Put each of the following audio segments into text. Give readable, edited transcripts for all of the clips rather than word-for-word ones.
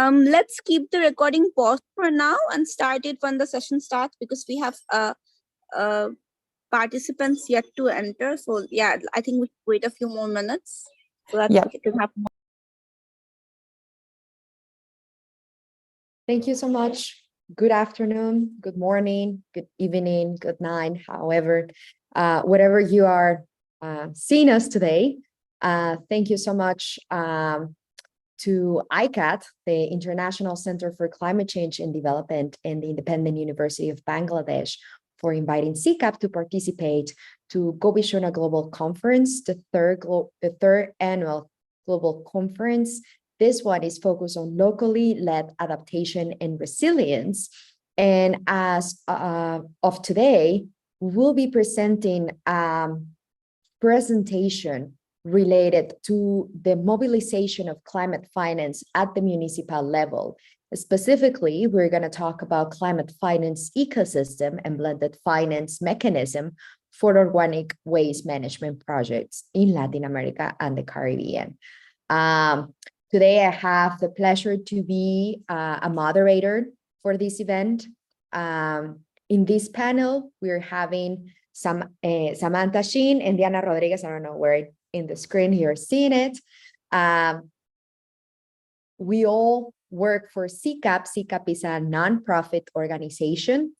Let's keep the recording paused for now and start it when the session starts, because we have participants yet to enter. So yeah, I think we wait a few more minutes so that we can have more. Thank you so much. Good afternoon, good morning, good evening, good night, however, whatever you are seeing us today. Thank you so much to ICAT, the International Center for Climate Change and Development, and the Independent University of Bangladesh for inviting CCAP to participate to Gobishona Global Conference, the third annual global conference. This one is focused on locally led adaptation and resilience. And as of today, we'll be presenting presentation related to the mobilization of climate finance at the municipal level. Specifically, we're going to talk about climate finance ecosystem and blended finance mechanism for organic waste management projects in Latin America and the Caribbean. Today, I have the pleasure to be a moderator for this event. In this panel, we're having Samantha Sheen and Diana Rodriguez. I don't know where in the screen you're seeing it. We all work for CCAP. CCAP is a nonprofit organization,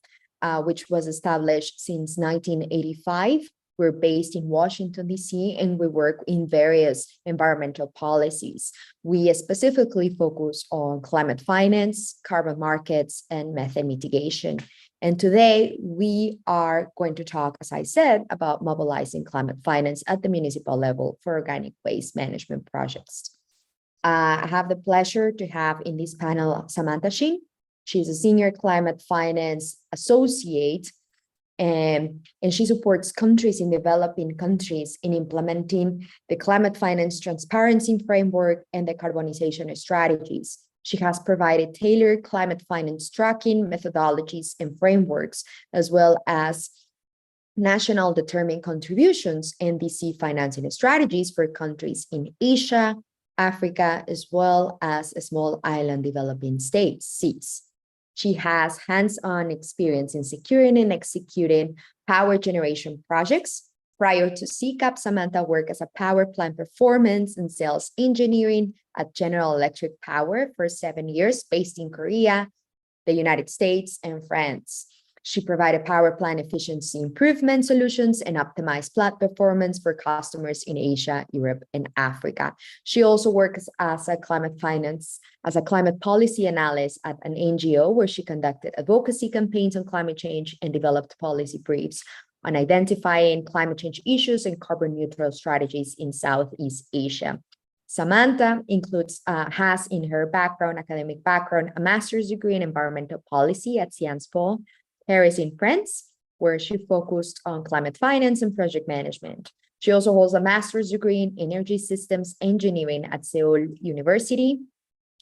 which was established since 1985. We're based in Washington, D.C., and we work in various environmental policies. We specifically focus on climate finance, carbon markets, and methane mitigation. And today we are going to talk, as I said, about mobilizing climate finance at the municipal level for organic waste management projects. I have the pleasure to have in this panel Samantha Sheen. She's a senior climate finance associate, and she supports countries in developing countries in implementing the climate finance transparency framework and the carbonization strategies. She has provided tailored climate finance tracking methodologies and frameworks, as well as national determined contributions and DC financing strategies for countries in Asia, Africa, as well as small island developing states, SEAs. She has hands-on experience in securing and executing power generation projects. Prior to CCAP, Samantha worked as a power plant performance and sales engineering at General Electric Power for 7 years, based in Korea, the United States, and France. She provided power plant efficiency improvement solutions and optimized plant performance for customers in Asia, Europe, and Africa. She also works as a climate policy analyst at an NGO, where she conducted advocacy campaigns on climate change and developed policy briefs on identifying climate change issues and carbon neutral strategies in Southeast Asia. Samantha has in her academic background, a master's degree in environmental policy at Sciences Po Paris in France, where she focused on climate finance and project management. She also holds a master's degree in energy systems engineering at Seoul University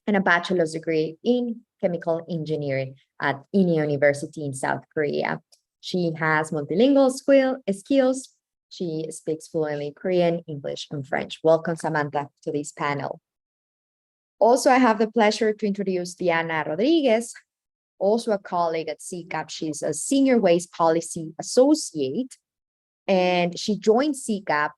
and a bachelor's degree in chemical engineering at Incheon University in South Korea. She has multilingual skills. She speaks fluently Korean, English, and French. Welcome, Samantha, to this panel. Also, I have the pleasure to introduce Diana Rodriguez, also a colleague at CCAP. She's a senior waste policy associate, and she joined CCAP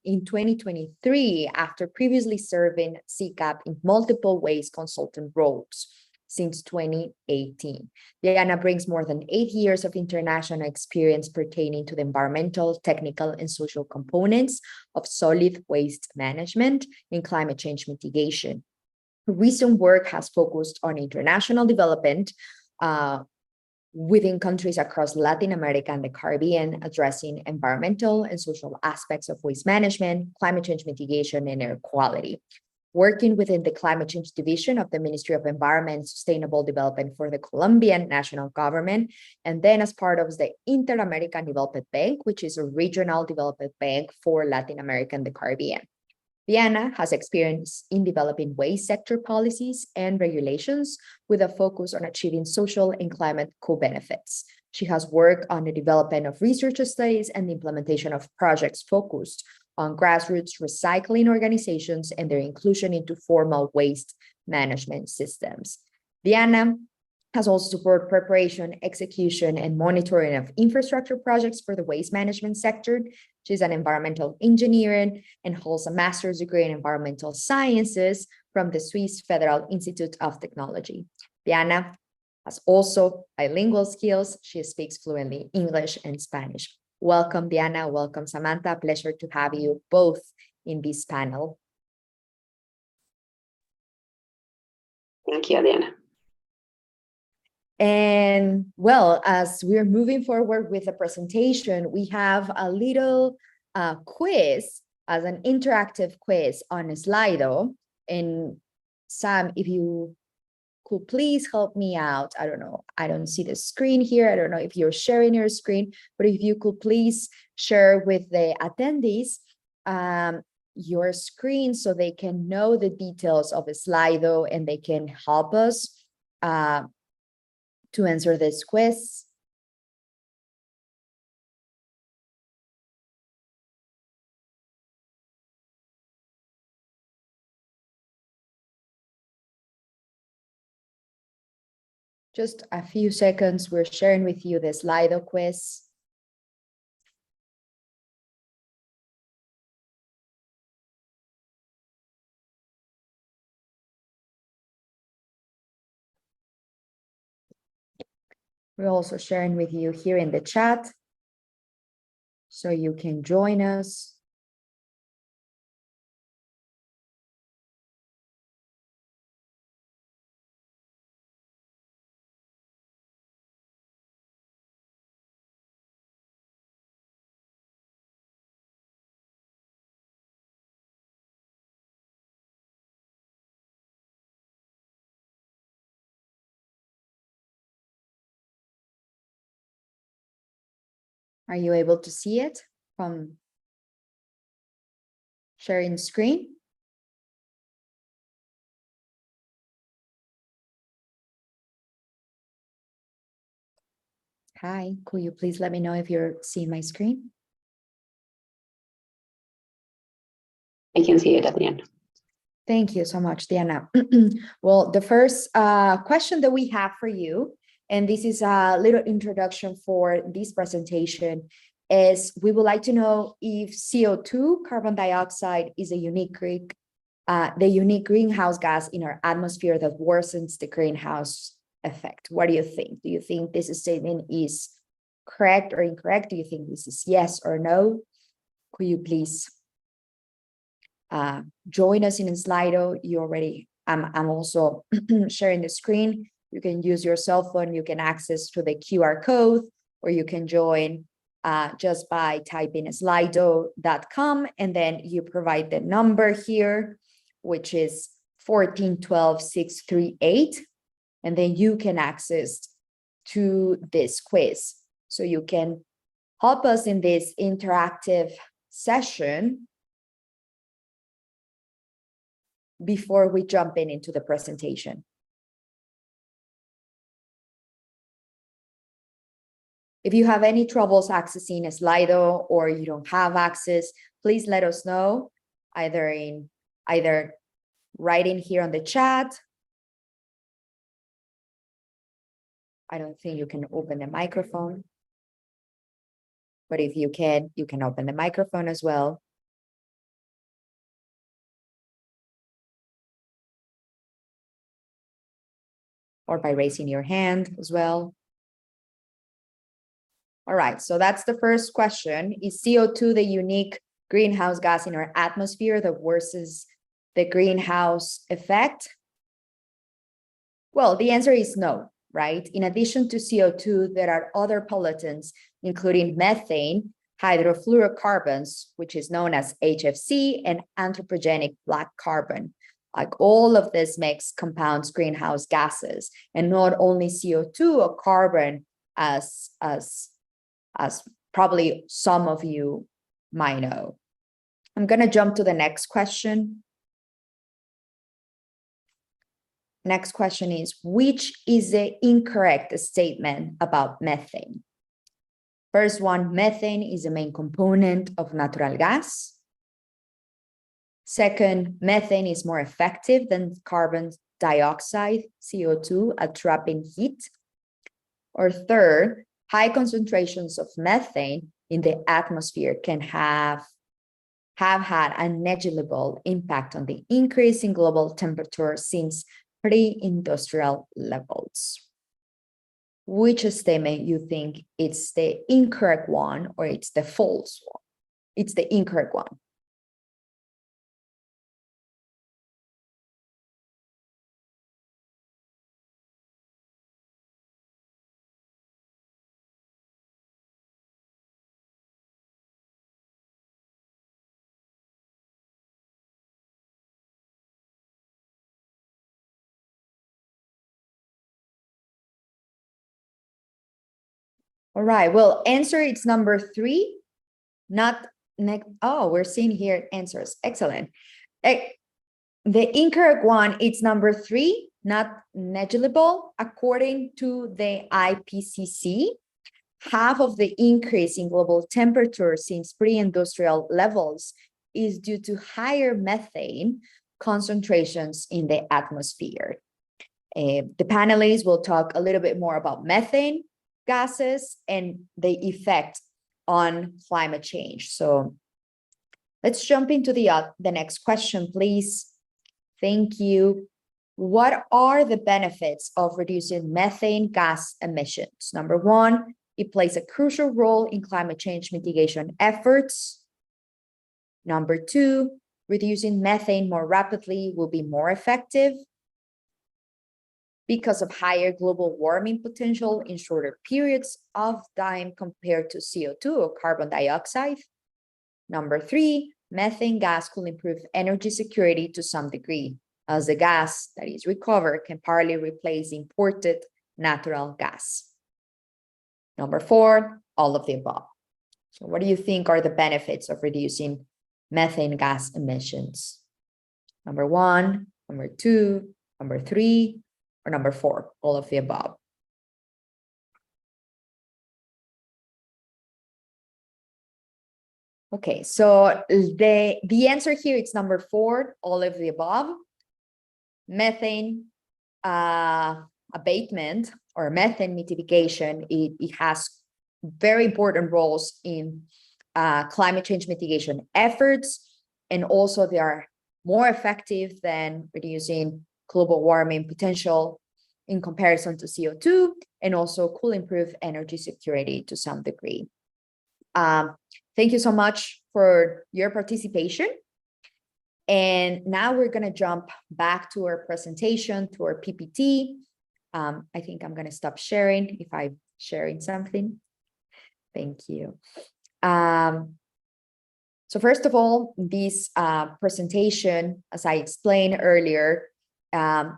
in 2023 after previously serving CCAP in multiple waste consultant roles since 2018. Diana brings more than 8 years of international experience pertaining to the environmental, technical, and social components of solid waste management and climate change mitigation. Her recent work has focused on international development within countries across Latin America and the Caribbean, addressing environmental and social aspects of waste management, climate change mitigation, and air quality. working within the Climate Change Division of the Ministry of Environment and Sustainable Development for the Colombian national government, and then as part of the Inter-American Development Bank, which is a regional development bank for Latin America and the Caribbean. Diana has experience in developing waste sector policies and regulations with a focus on achieving social and climate co-benefits. She has worked on the development of research studies and the implementation of projects focused on grassroots recycling organizations and their inclusion into formal waste management systems. Diana has also supported preparation, execution, and monitoring of infrastructure projects for the waste management sector. She's an environmental engineer and holds a master's degree in environmental sciences from the Swiss Federal Institute of Technology. Diana has also bilingual skills. She speaks fluently English and Spanish. Welcome, Diana. Welcome, Samantha. Pleasure to have you both in this panel. Thank you, Diana. And well, as we're moving forward with the presentation, we have a little quiz as an interactive quiz on Slido. And Sam, if you could please help me out. I don't know. I don't see the screen here. I don't know if you're sharing your screen, but if you could please share with the attendees your screen so they can know the details of the Slido and they can help us to answer this quiz. Just a few seconds, we're sharing with you the Slido quiz. We're also sharing with you here in the chat, so you can join us. Are you able to see it from sharing screen? Hi, could you please let me know if you're seeing my screen? I can see it at the end. Thank you so much, Diana. Well, the first question that we have for you, and this is a little introduction for this presentation, is we would like to know if CO2, carbon dioxide, is a unique the unique greenhouse gas in our atmosphere that worsens the greenhouse effect. What do you think? Do you think this statement is correct or incorrect? Do you think this is yes or no? Could you please join us in Slido? You already, I'm also sharing the screen. You can use your cell phone, you can access to the QR code, or you can join just by typing slido.com, and then you provide the number here, which is 1412-638, and then you can access to this quiz. So you can help us in this interactive session before we jump into the presentation. If you have any troubles accessing Slido or you don't have access, please let us know either writing here on the chat. I don't think you can open the microphone, but if you can open the microphone as well. Or by raising your hand as well. All right, so that's the first question. Is CO2 the unique greenhouse gas in our atmosphere that worsens the greenhouse effect? Well, the answer is no, right? In addition to CO2, there are other pollutants, including methane, hydrofluorocarbons, which is known as HFC, and anthropogenic black carbon. Like all of this makes compounds greenhouse gases, and not only CO2 or carbon, as probably some of you might know. I'm going to jump to the next question. Next question is, which is the incorrect statement about methane? First one, methane is the main component of natural gas. Second, methane is more effective than carbon dioxide, CO2, at trapping heat. Or third, high concentrations of methane in the atmosphere can have had a negligible impact on the increase in global temperature since pre-industrial levels. Which statement you think it's the incorrect one or it's the false one? It's the incorrect one. All right, well, answer it's number 3, not next. Oh, we're seeing here answers. Excellent. The incorrect one, it's number 3, not negligible. According to the IPCC, half of the increase in global temperature since pre-industrial levels is due to higher methane concentrations in the atmosphere. The panelists will talk a little bit more about methane gases and the effect on climate change. So let's jump into the next question, please. Thank you. What are the benefits of reducing methane gas emissions? Number 1, it plays a crucial role in climate change mitigation efforts. Number 2, reducing methane more rapidly will be more effective because of higher global warming potential in shorter periods of time compared to CO2 or carbon dioxide. Number 3, methane gas could improve energy security to some degree, as the gas that is recovered can partly replace imported natural gas. Number 4, all of the above. So what do you think are the benefits of reducing methane gas emissions? Number 1, number 2, number 3, or number 4, all of the above? Okay, so the answer here is number 4, all of the above. Methane abatement or methane mitigation, it has very important roles in climate change mitigation efforts, and also they are more effective than reducing global warming potential in comparison to CO2, and also could improve energy security to some degree. Thank you so much for your participation. And now we're going to jump back to our presentation, to our PPT. I think I'm going to stop sharing if I'm sharing something. Thank you. So first of all, this presentation, as I explained earlier,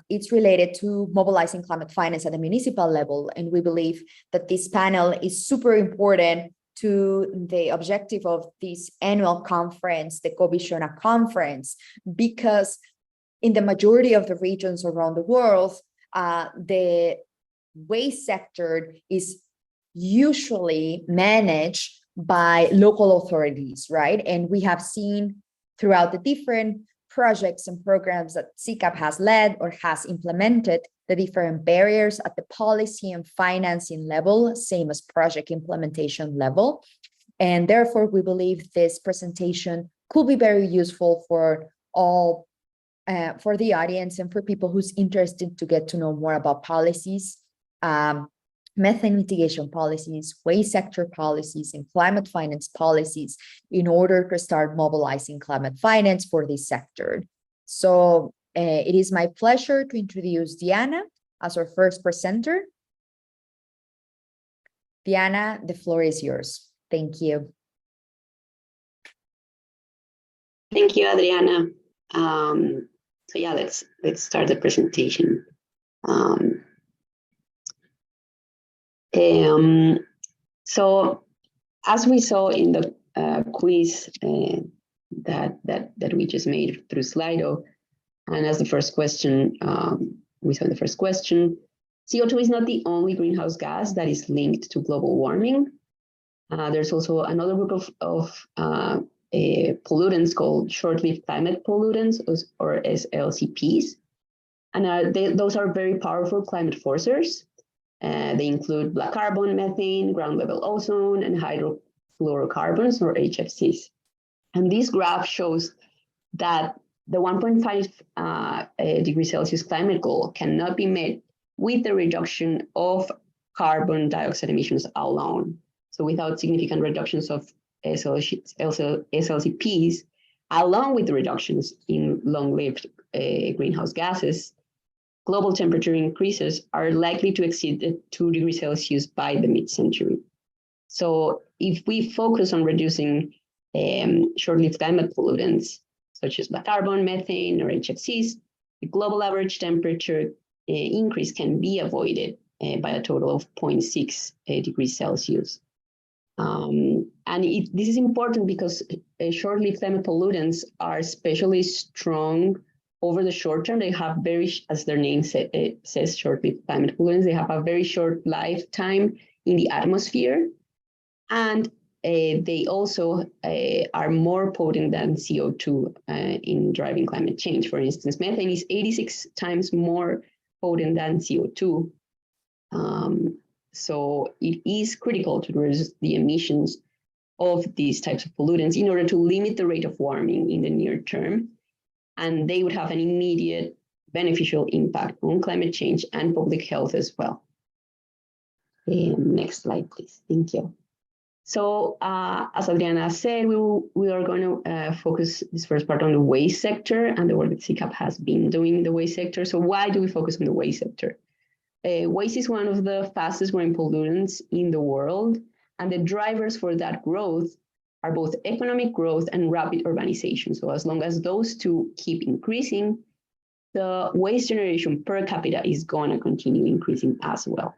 it's related to mobilizing climate finance at the municipal level. And we believe that this panel is super important to the objective of this annual conference, the Covisiona conference, because in the majority of the regions around the world, the waste sector is usually managed by local authorities, right? And we have seen throughout the different projects and programs that CCAP has led or has implemented, the different barriers at the policy and financing level, same as project implementation level. And therefore, we believe this presentation could be very useful for all, for the audience and for people who's interested to get to know more about policies, methane mitigation policies, waste sector policies, and climate finance policies in order to start mobilizing climate finance for this sector. So it is my pleasure to introduce Diana as our first presenter. Diana, the floor is yours. Thank you. Thank you, Adriana. So yeah, let's start the presentation. So as we saw in the quiz that we just made through Slido, and as the first question, we saw in the first question, CO2 is not the only greenhouse gas that is linked to global warming. There's also another group of pollutants called short-lived climate pollutants, or SLCPs. And those are very powerful climate forcers. They include black carbon, methane, ground level ozone, and hydrofluorocarbons, or HFCs. And this graph shows that the 1.5 degrees Celsius climate goal cannot be met with the reduction of carbon dioxide emissions alone. So without significant reductions of SLCPs, along with the reductions in long-lived greenhouse gases, global temperature increases are likely to exceed the 2 degrees Celsius by the mid-century. So if we focus on reducing short-lived climate pollutants, such as black carbon, methane, or HFCs, the global average temperature increase can be avoided by a total of 0.6 degrees Celsius. This is important because short-lived climate pollutants are especially strong over the short term. They have as their name says, short-lived climate pollutants, they have a very short lifetime in the atmosphere. And they also are more potent than CO2 in driving climate change. For instance, methane is 86 times more potent than CO2. So it is critical to reduce the emissions of these types of pollutants in order to limit the rate of warming in the near term. And they would have an immediate beneficial impact on climate change and public health as well. Next slide, please. Thank you. So as Adriana said, we are going to focus this first part on the waste sector and the work that CCAP has been doing in the waste sector. So why do we focus on the waste sector? Waste is one of the fastest growing pollutants in the world, and the drivers for that growth are both economic growth and rapid urbanization. So as long as those two keep increasing, the waste generation per capita is going to continue increasing as well.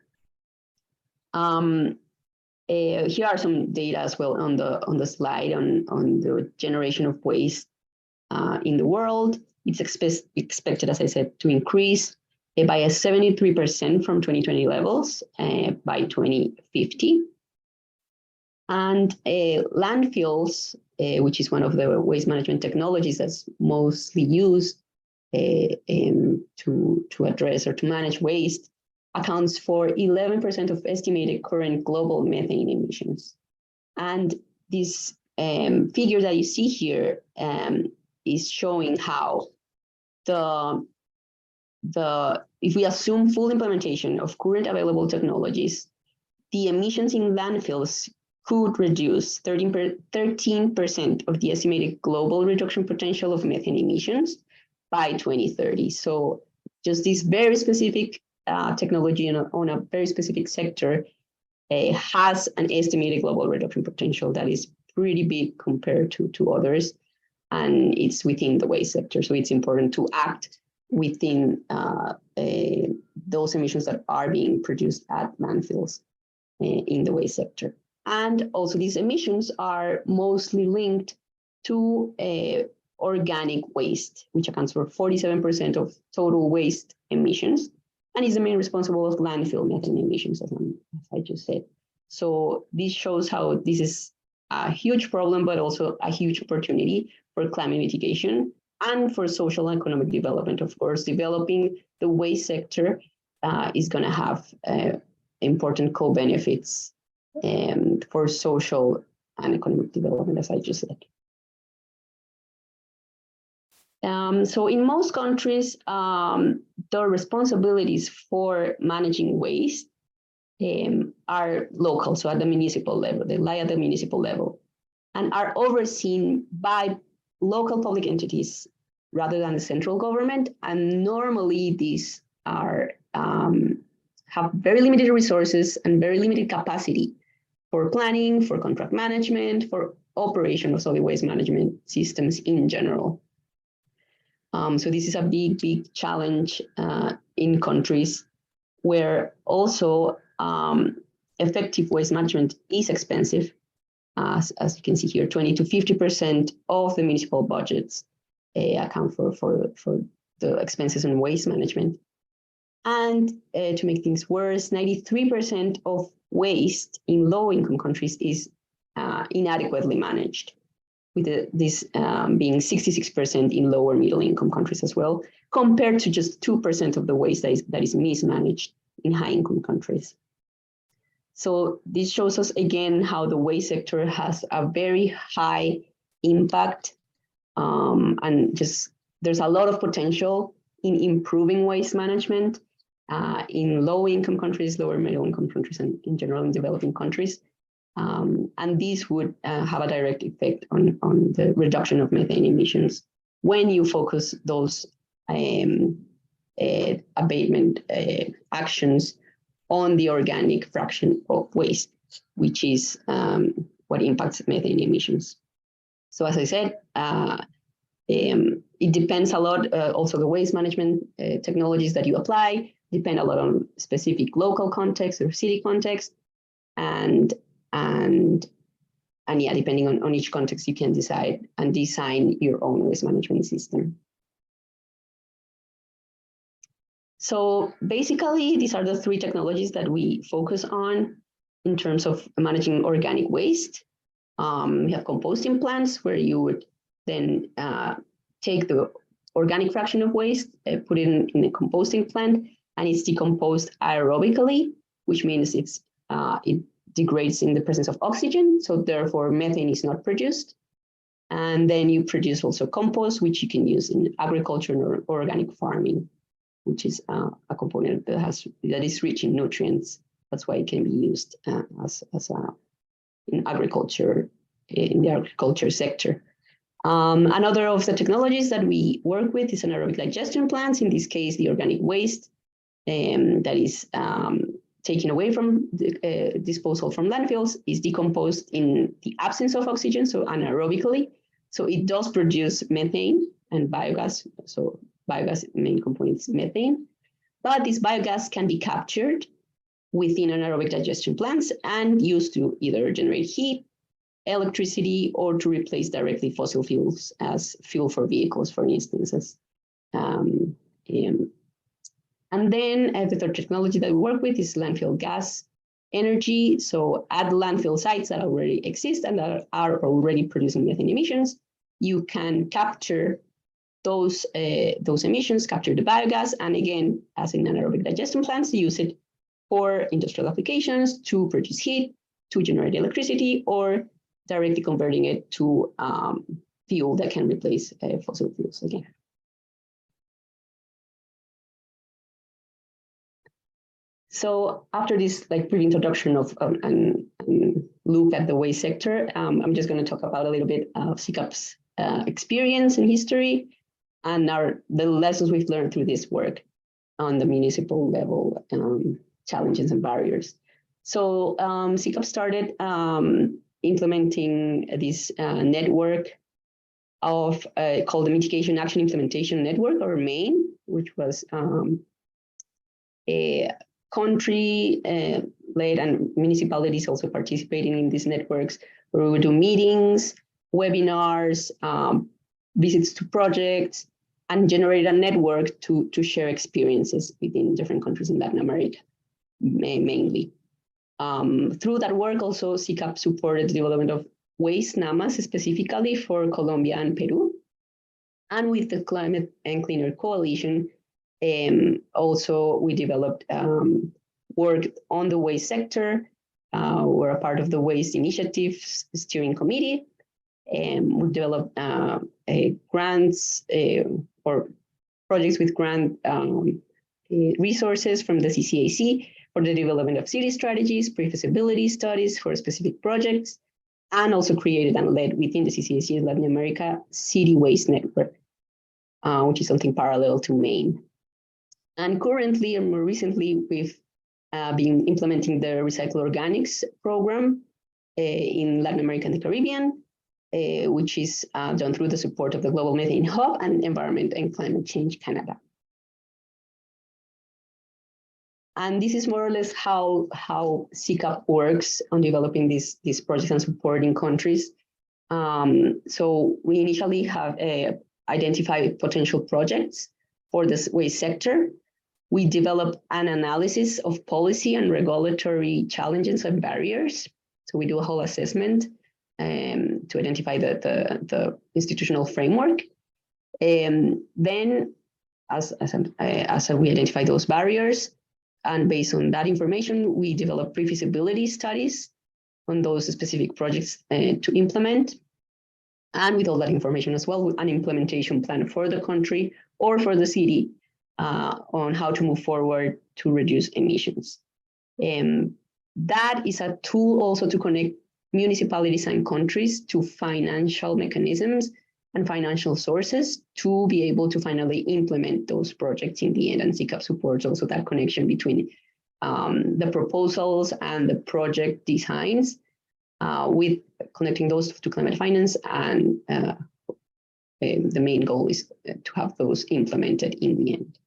Here are some data as well on the slide on the generation of waste in the world. It's expected, as I said, to increase by a 73% from 2020 levels by 2050. And landfills, which is one of the waste management technologies that's mostly used to address or to manage waste, accounts for 11% of estimated current global methane emissions. And this figure that you see here is showing how if we assume full implementation of current available technologies, the emissions in landfills could reduce 13% of the estimated global reduction potential of methane emissions by 2030. So just this very specific technology on a very specific sector has an estimated global reduction potential that is pretty big compared to others, and it's within the waste sector. So it's important to act within those emissions that are being produced at landfills in the waste sector. And also these emissions are mostly linked to organic waste, which accounts for 47% of total waste emissions, and is the main responsible of landfill methane emissions, as I just said. So this shows how this is a huge problem, but also a huge opportunity for climate mitigation and for social and economic development. Of course, developing the waste sector is going to have important co-benefits for social and economic development, as I just said. So in most countries, the responsibilities for managing waste are local, so at the municipal level. They lie at the municipal level and are overseen by local public entities rather than the central government. And normally these are have very limited resources and very limited capacity for planning, for contract management, for operation of solid waste management systems in general. So this is a big challenge in countries where also effective waste management is expensive. As you can see here, 20 to 50% of the municipal budgets account for the expenses on waste management. And to make things worse, 93% of waste in low-income countries is inadequately managed, with this being 66% in lower middle-income countries as well, compared to just 2% of the waste that is mismanaged in high-income countries. So this shows us again how the waste sector has a very high impact, and just there's a lot of potential in improving waste management in low-income countries, lower middle-income countries, and in general in developing countries. And this would have a direct effect on the reduction of methane emissions when you focus those abatement actions on the organic fraction of waste, which is what impacts methane emissions. So as I said, it depends a lot, also the waste management technologies that you apply depend a lot on specific local context or city context, and yeah, depending on each context, you can decide and design your own waste management system. So basically, these are the three technologies that we focus on in terms of managing organic waste. We have composting plants where you would then take the organic fraction of waste, put it in a composting plant, and it's decomposed aerobically, which means it degrades in the presence of oxygen, so therefore methane is not produced. And then you produce also compost, which you can use in agriculture or organic farming, which is a component that is rich in nutrients. That's why it can be used in agriculture, in the agriculture sector. Another of the technologies that we work with is anaerobic digestion plants. In this case, the organic waste that is taken away from the disposal from landfills is decomposed in the absence of oxygen, so anaerobically. So it does produce methane and biogas. So biogas main component is methane, but this biogas can be captured within anaerobic digestion plants and used to either generate heat, electricity, or to replace directly fossil fuels as fuel for vehicles, for instance. And then the third technology that we work with is landfill gas energy. So at landfill sites that already exist and that are already producing methane emissions, you can capture those emissions, capture the biogas, and again, as in anaerobic digestion plants, use it for industrial applications to produce heat, to generate electricity, or directly converting it to fuel that can replace fossil fuels again. So after this brief introduction of and look at the waste sector, I'm just going to talk about a little bit of CCAP's experience and history and the lessons we've learned through this work on the municipal level, challenges and barriers. So CCAP started implementing this network of called the Mitigation Action Implementation Network, or MAIN, which was a country-led and municipalities also participating in these networks, where we would do meetings, webinars, visits to projects, and generate a network to share experiences within different countries in Latin America, mainly. Through that work, also, CCAP supported the development of waste NAMAs, specifically for Colombia and Peru. And with the Climate and Cleaner Coalition, also, we developed work on the waste sector. We're a part of the Waste Initiative Steering Committee. We developed grants or projects with grant resources from the CCAC for the development of city strategies, pre-feasibility studies for specific projects, and also created and led within the CCAC Latin America City Waste Network, which is something parallel to MAIN. And currently, and more recently, we've been implementing the Recycle Organics program in Latin America and the Caribbean. which is done through the support of the Global Methane Hub and Environment and Climate Change Canada. And this is more or less how CCAP works on developing these projects and supporting countries. So we initially have identified potential projects for this waste sector. We develop an analysis of policy and regulatory challenges and barriers. So we do a whole assessment to identify the institutional framework. Then, as we identify those barriers, and based on that information, we develop pre-feasibility studies on those specific projects to implement. And with all that information as well, an implementation plan for the country or for the city on how to move forward to reduce emissions. That is a tool also to connect municipalities and countries to financial mechanisms and financial sources to be able to finally implement those projects in the end. And CCAP supports also that connection between the proposals and the project designs with connecting those to climate finance. And the main goal is to have those implemented in the end.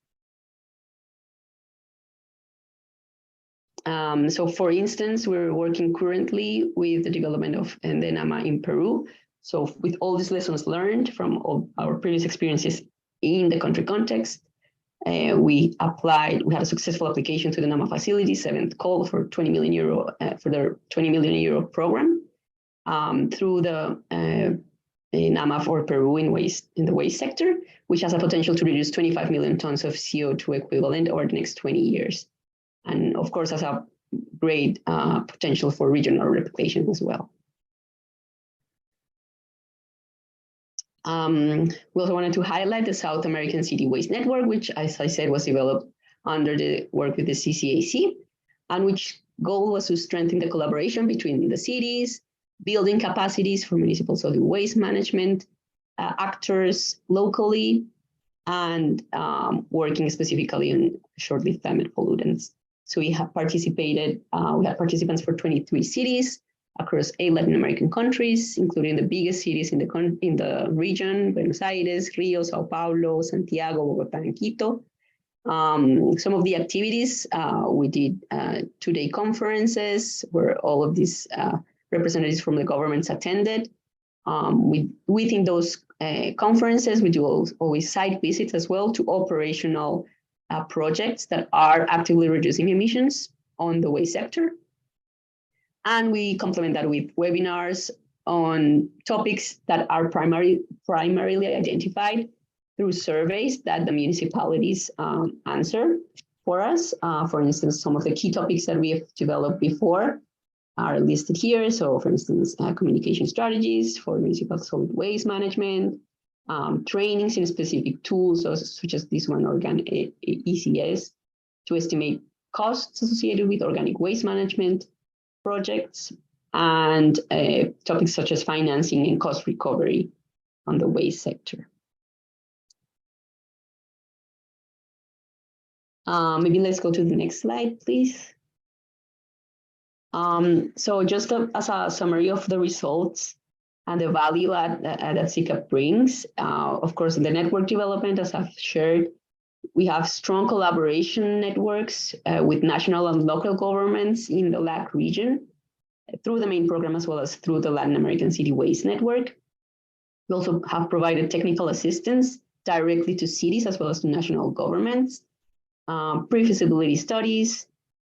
So for instance, we're working currently with the development of the NAMA in Peru. So with all these lessons learned from all our previous experiences in the country context, we had a successful application to the NAMA facility, 7th call for 20 million euro for their 20 million euro program through the NAMA for Peru in the waste sector, which has a potential to reduce 25 million tons of CO2 equivalent over the next 20 years. And of course, has a great potential for regional replication as well. We also wanted to highlight the South American City Waste Network, which, as I said, was developed under the work with the CCAC, and which goal was to strengthen the collaboration between the cities, building capacities for municipal solid waste management, actors locally, and working specifically on short-lived climate pollutants. So we have participated, we had participants for 23 cities across 8 Latin American countries, including the biggest cities in the region: Buenos Aires, Rio, Sao Paulo, Santiago, Bogotá, and Quito. Some of the activities, we did 2-day conferences where all of these representatives from the governments attended. Within those conferences, we do always site visits as well to operational projects that are actively reducing emissions on the waste sector. And we complement that with webinars on topics that are primarily identified through surveys that the municipalities answer for us. For instance, some of the key topics that we have developed before are listed here. So for instance, communication strategies for municipal solid waste management, trainings in specific tools, such as this one, organic ECS, to estimate costs associated with organic waste management projects, and topics such as financing and cost recovery on the waste sector. Maybe let's go to the next slide, please. So just as a summary of the results and the value that CCAP brings, of course, in the network development, as I've shared, we have strong collaboration networks with national and local governments in the LAC region through the main program, as well as through the Latin American City Waste Network. We also have provided technical assistance directly to cities as well as to national governments, pre-feasibility studies,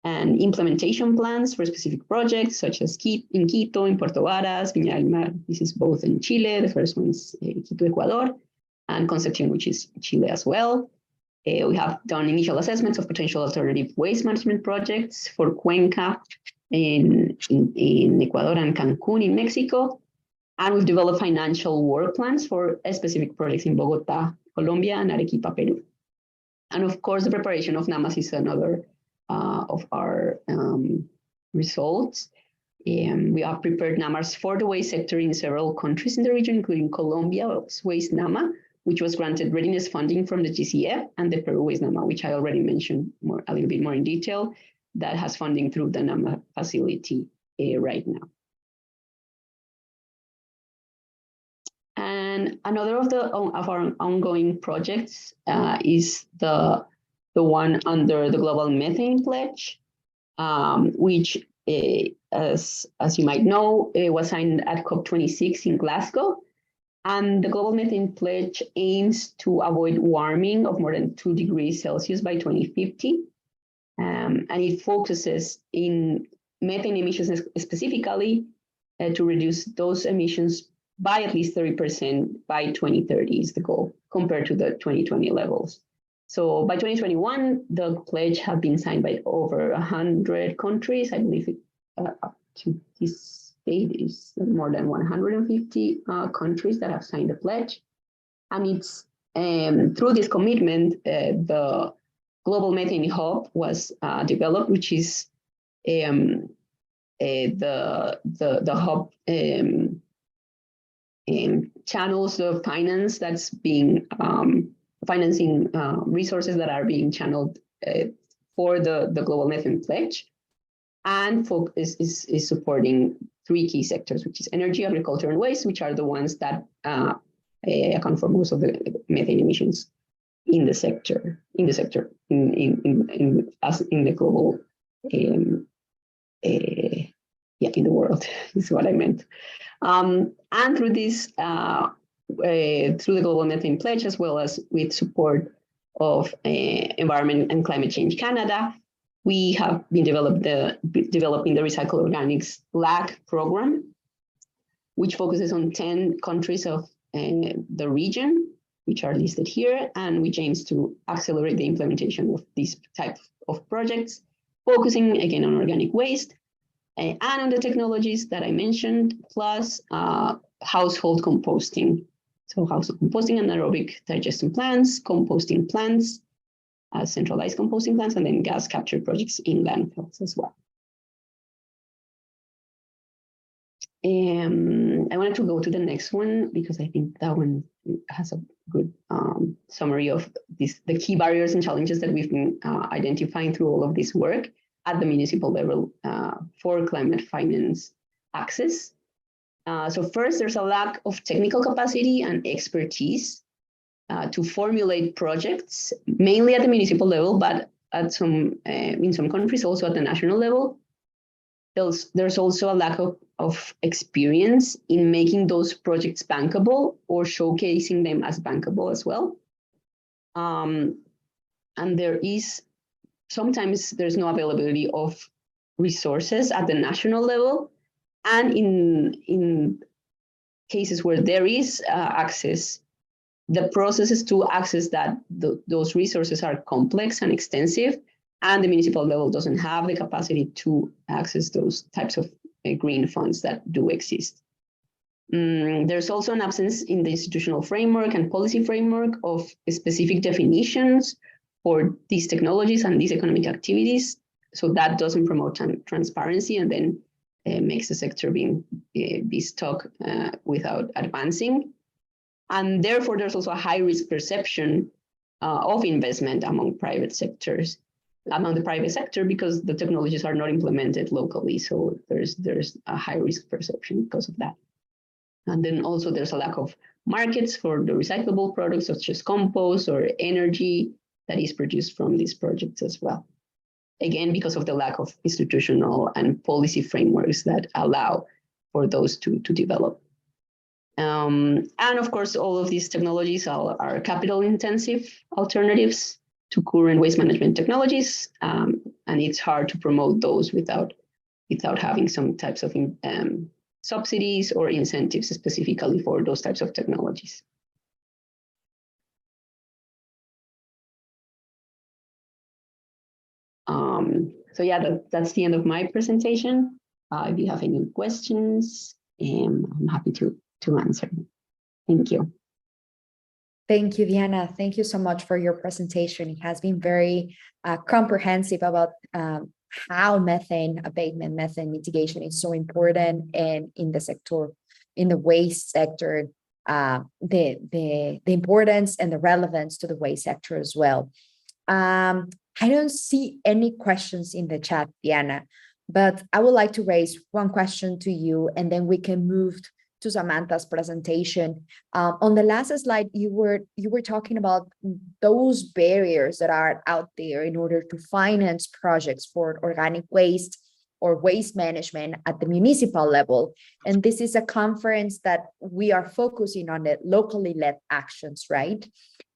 and implementation plans for specific projects, such as in Quito, in Puerto Varas, Viña del Mar. This is both in Chile. The first one is Quito, Ecuador, and Concepción, which is Chile as well. We have done initial assessments of potential alternative waste management projects for Cuenca in Ecuador and Cancun in Mexico. And we've developed financial work plans for specific projects in Bogotá, Colombia, and Arequipa, Peru. And of course, the preparation of NAMAs is another of our results. We have prepared NAMAs for the waste sector in several countries in the region, including Colombia's Waste NAMA, which was granted readiness funding from the GCF, and the Peru Waste NAMA, which I already mentioned a little bit more in detail, that has funding through the NAMA facility right now. And another of our ongoing projects is the one under the Global Methane Pledge, which, as you might know, was signed at COP26 in Glasgow. And the Global Methane Pledge aims to avoid warming of more than 2 degrees Celsius by 2050. And it focuses in methane emissions specifically to reduce those emissions by at least 30% by 2030 is the goal, compared to the 2020 levels. So by 2021, the pledge had been signed by over 100 countries. I believe up to this date is more than 150 countries that have signed the pledge. And it's through this commitment, the Global Methane Hub was developed, which is the hub channels of finance that's being financing resources that are being channeled for the Global Methane Pledge, and is supporting 3 key sectors, which is energy, agriculture, and waste, which are the ones that account for most of the methane emissions in the sector, in the global, in the world is what I meant. And through this, through the Global Methane Pledge, as well as with support of Environment and Climate Change Canada, we have been developing the Recycle Organics LAC program, which focuses on 10 countries of the region, which are listed here, and which aims to accelerate the implementation of these type of projects, focusing again on organic waste and on the technologies that I mentioned, plus household composting. So household composting, anaerobic digestion plants, composting plants, centralized composting plants, and then gas capture projects in landfills as well. I wanted to go to the next one because I think that one has a good summary of the key barriers and challenges that we've been identifying through all of this work at the municipal level for climate finance access. So first, there's a lack of technical capacity and expertise to formulate projects, mainly at the municipal level, but at in some countries also at the national level. There's also a lack of experience in making those projects bankable or showcasing them as bankable as well. And sometimes there's no availability of resources at the national level. And in cases where there is access, the processes to access those resources are complex and extensive, and the municipal level doesn't have the capacity to access those types of green funds that do exist. There's also an absence in the institutional framework and policy framework of specific definitions for these technologies and these economic activities. So that doesn't promote transparency, and then makes the sector be stuck without advancing. And therefore, there's also a high risk perception of investment among the private sector, because the technologies are not implemented locally. So there's a high risk perception because of that. And then also there's a lack of markets for the recyclable products such as compost or energy that is produced from these projects as well. Again, because of the lack of institutional and policy frameworks that allow for those to develop. And of course, all of these technologies are capital-intensive alternatives to current waste management technologies, and it's hard to promote those without having some types of subsidies or incentives specifically for those types of technologies. So yeah, that's the end of my presentation. If you have any questions, I'm happy to answer. Thank you. Thank you, Diana. Thank you so much for your presentation. It has been very comprehensive about how methane abatement, methane mitigation is so important, and in the sector, in the waste sector, the importance and the relevance to the waste sector as well. I don't see any questions in the chat, Diana, but I would like to raise one question to you, and then we can move to Samantha's presentation. On the last slide, you were talking about those barriers that are out there in order to finance projects for organic waste or waste management at the municipal level. And this is a conference that we are focusing on the locally led actions, right?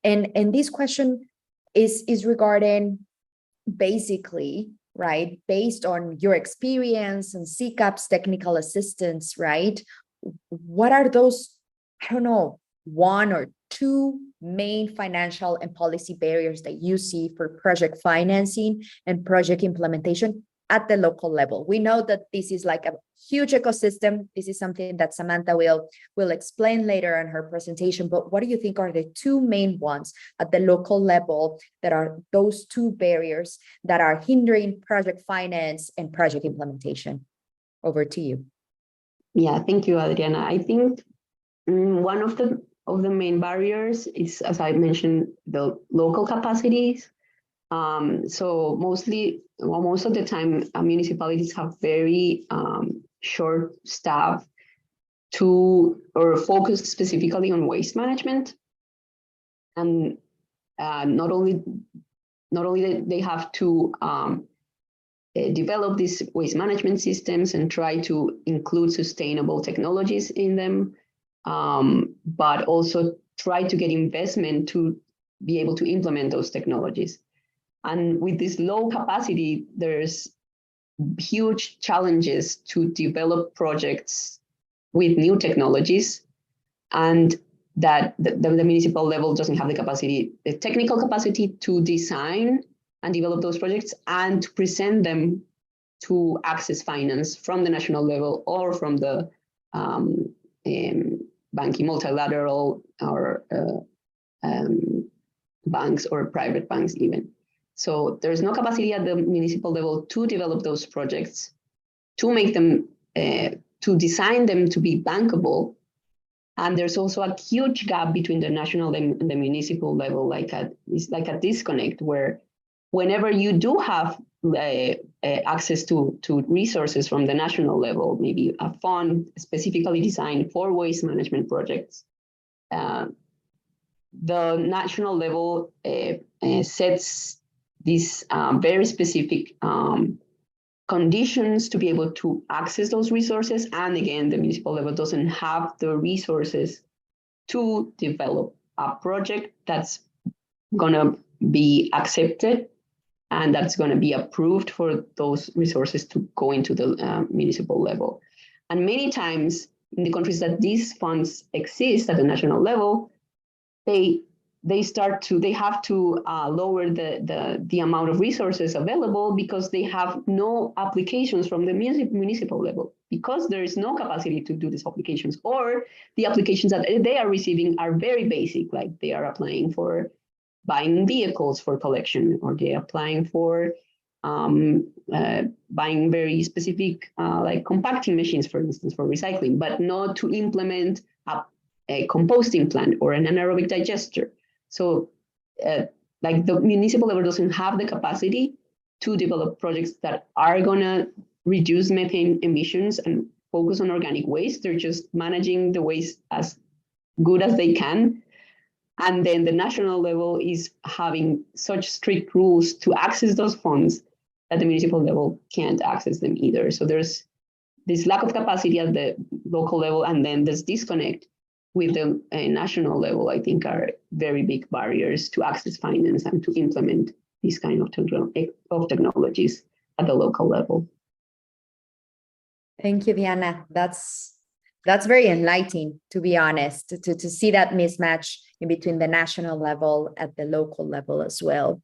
And this question is regarding basically, right, based on your experience and CCAP's technical assistance, right? What are those, I don't know, one or two main financial and policy barriers that you see for project financing and project implementation at the local level? We know that this is like a huge ecosystem. This is something that Samantha will explain later in her presentation, but what do you think are the two main ones at the local level that are those two barriers that are hindering project finance and project implementation? Over to you. Yeah, thank you, Adriana. I think one of the main barriers is, as I mentioned, the local capacities. So most of the time, municipalities have very short staff or focus specifically on waste management, and not only they have to develop these waste management systems and try to include sustainable technologies in them, but also try to get investment to be able to implement those technologies. And with this low capacity, there's huge challenges to develop projects with new technologies, and that the municipal level doesn't have the technical capacity to design and develop those projects and to present them to access finance from the national level or from the banking, multilateral, or banks or private banks even. So there's no capacity at the municipal level to develop those projects, to make them, to design them to be bankable. And there's also a huge gap between the national and the municipal level, it's like a disconnect where whenever you do have access to resources from the national level, maybe a fund specifically designed for waste management projects, the national level sets these very specific conditions to be able to access those resources. And again, the municipal level doesn't have the resources to develop a project that's going to be accepted and that's going to be approved for those resources to go into the municipal level. And many times in the countries that these funds exist at the national level, they have to lower the amount of resources available because they have no applications from the municipal level, because there is no capacity to do these applications, or the applications that they are receiving are very basic, like they are applying for buying vehicles for collection, or they're applying for buying very specific like compacting machines, for instance, for recycling, but not to implement a composting plant or an anaerobic digester. So like the municipal level doesn't have the capacity to develop projects that are going to reduce methane emissions and focus on organic waste. They're just managing the waste as good as they can. And then the national level is having such strict rules to access those funds that the municipal level can't access them either. So there's this lack of capacity at the local level, and then this disconnect with the national level, I think, are very big barriers to access finance and to implement these kind of technologies at the local level. Thank you, Diana. That's very enlightening, to be honest, to see that mismatch in between the national level at the local level as well.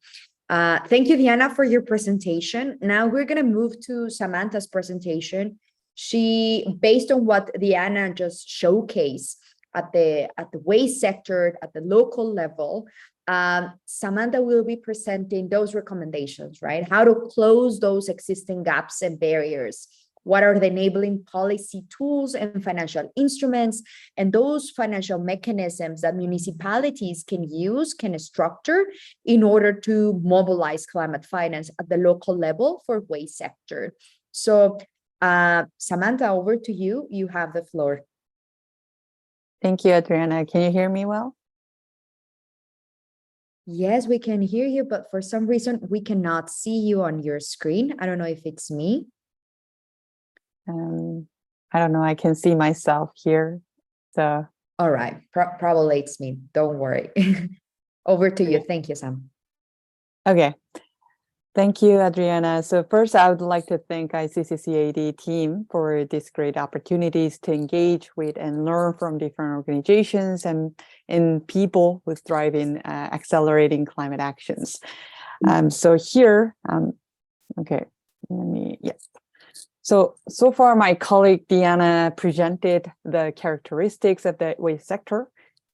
Thank you, Diana, for your presentation. Now we're going to move to Samantha's presentation. She, based on what Diana just showcased at the waste sector, at the local level, Samantha will be presenting those recommendations, right? How to close those existing gaps and barriers. What are the enabling policy tools and financial instruments, and those financial mechanisms that municipalities can use, can structure in order to mobilize climate finance at the local level for waste sector. So Samantha, over to you. You have the floor. Thank you, Adriana. Can you hear me well? Yes, we can hear you, but for some reason we cannot see you on your screen. I don't know if it's me. I don't know. I can see myself here. So, All right, probably it's me. Don't worry. Over to you. Thank you, Sam. okay. Thank you, Adriana. So first, I would like to thank ICCCAD team for these great opportunities to engage with and learn from different organizations and people who thrive in accelerating climate actions. So here, okay, yes. So far, my colleague Diana presented the characteristics of the waste sector,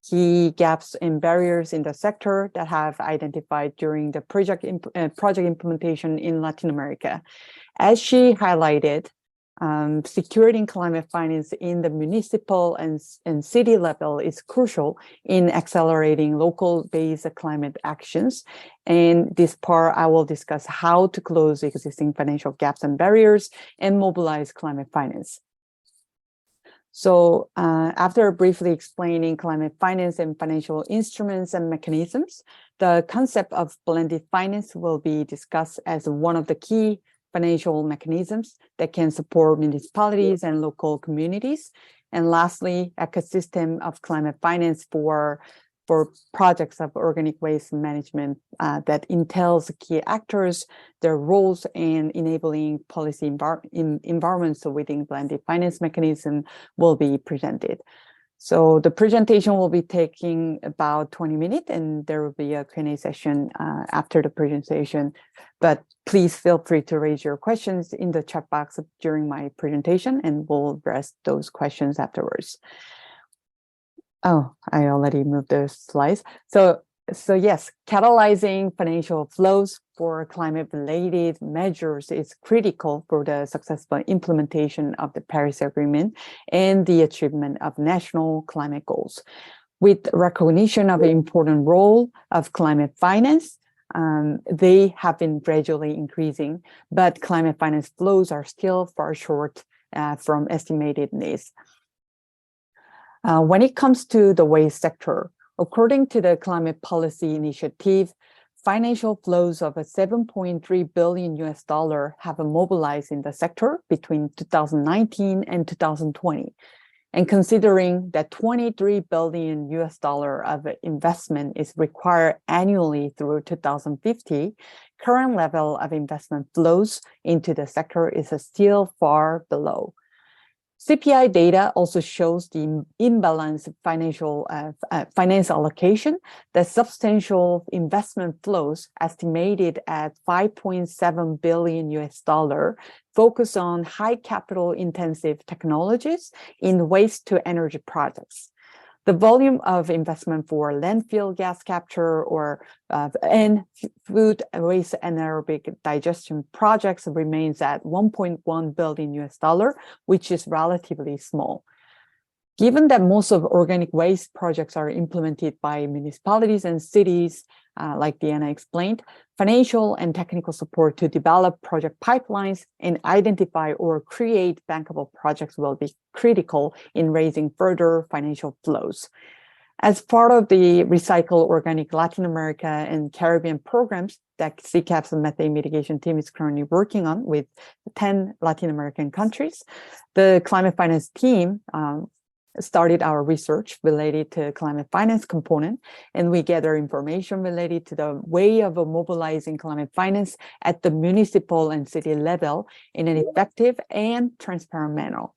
key gaps and barriers in the sector that have identified during the project implementation in Latin America. As she highlighted, securing climate finance in the municipal and city level is crucial in accelerating local-based climate actions. And this part, I will discuss how to close existing financial gaps and barriers and mobilize climate finance. So after briefly explaining climate finance and financial instruments and mechanisms, the concept of blended finance will be discussed as one of the key financial mechanisms that can support municipalities and local communities. And lastly, ecosystem of climate finance for projects of organic waste management that entails key actors, their roles, and enabling policy environments within blended finance mechanism will be presented. So the presentation will be taking about 20 minutes, and there will be a Q&A session after the presentation. But please feel free to raise your questions in the chat box during my presentation, and we'll address those questions afterwards. Oh, I already moved those slides. So yes, catalyzing financial flows for climate-related measures is critical for the successful implementation of the Paris Agreement and the achievement of national climate goals. With recognition of the important role of climate finance, they have been gradually increasing, but climate finance flows are still far short from estimated needs. When it comes to the waste sector, according to the Climate Policy Initiative, financial flows of $7.3 billion have mobilized in the sector between 2019 and 2020. And considering that $23 billion of investment is required annually through 2050, current level of investment flows into the sector is still far below. CPI data also shows the imbalanced finance allocation. The substantial investment flows estimated at $5.7 billion focus on high capital intensive technologies in waste to energy projects. The volume of investment for landfill gas capture and food waste anaerobic digestion projects remains at $1.1 billion, which is relatively small. Given that most of organic waste projects are implemented by municipalities and cities, like Diana explained, financial and technical support to develop project pipelines and identify or create bankable projects will be critical in raising further financial flows. As part of the Recycle Organic Latin America and Caribbean programs that CCAP's methane mitigation team is currently working on with 10 Latin American countries, the climate finance team started our research related to climate finance component, and we gather information related to the way of mobilizing climate finance at the municipal and city level in an effective and transparent manner.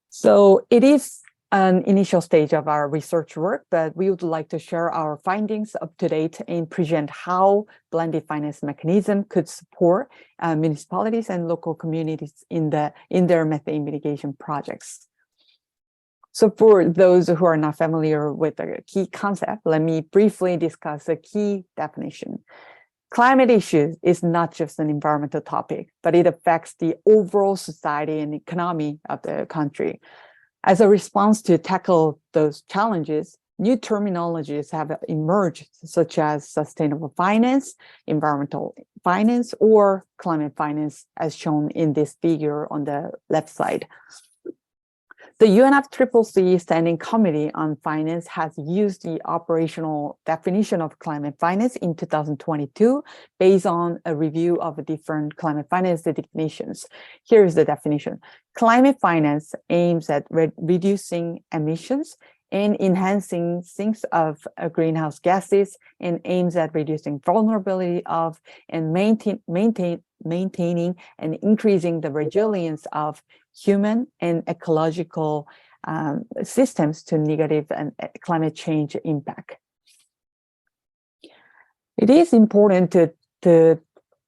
So it is an initial stage of our research work, but we would like to share our findings up to date and present how blended finance mechanism could support municipalities and local communities in their methane mitigation projects. So for those who are not familiar with the key concept, let me briefly discuss a key definition. Climate issues is not just an environmental topic, but it affects the overall society and economy of the country. As a response to tackle those challenges, new terminologies have emerged, such as sustainable finance, environmental finance, or climate finance, as shown in this figure on the left side. The UNFCCC Standing Committee on Finance has used the operational definition of climate finance in 2022 based on a review of different climate finance definitions. Here's the definition. Climate finance aims at reducing emissions and enhancing sinks of greenhouse gases, and aims at reducing vulnerability of and maintaining and increasing the resilience of human and ecological systems to negative and climate change impact. It is important to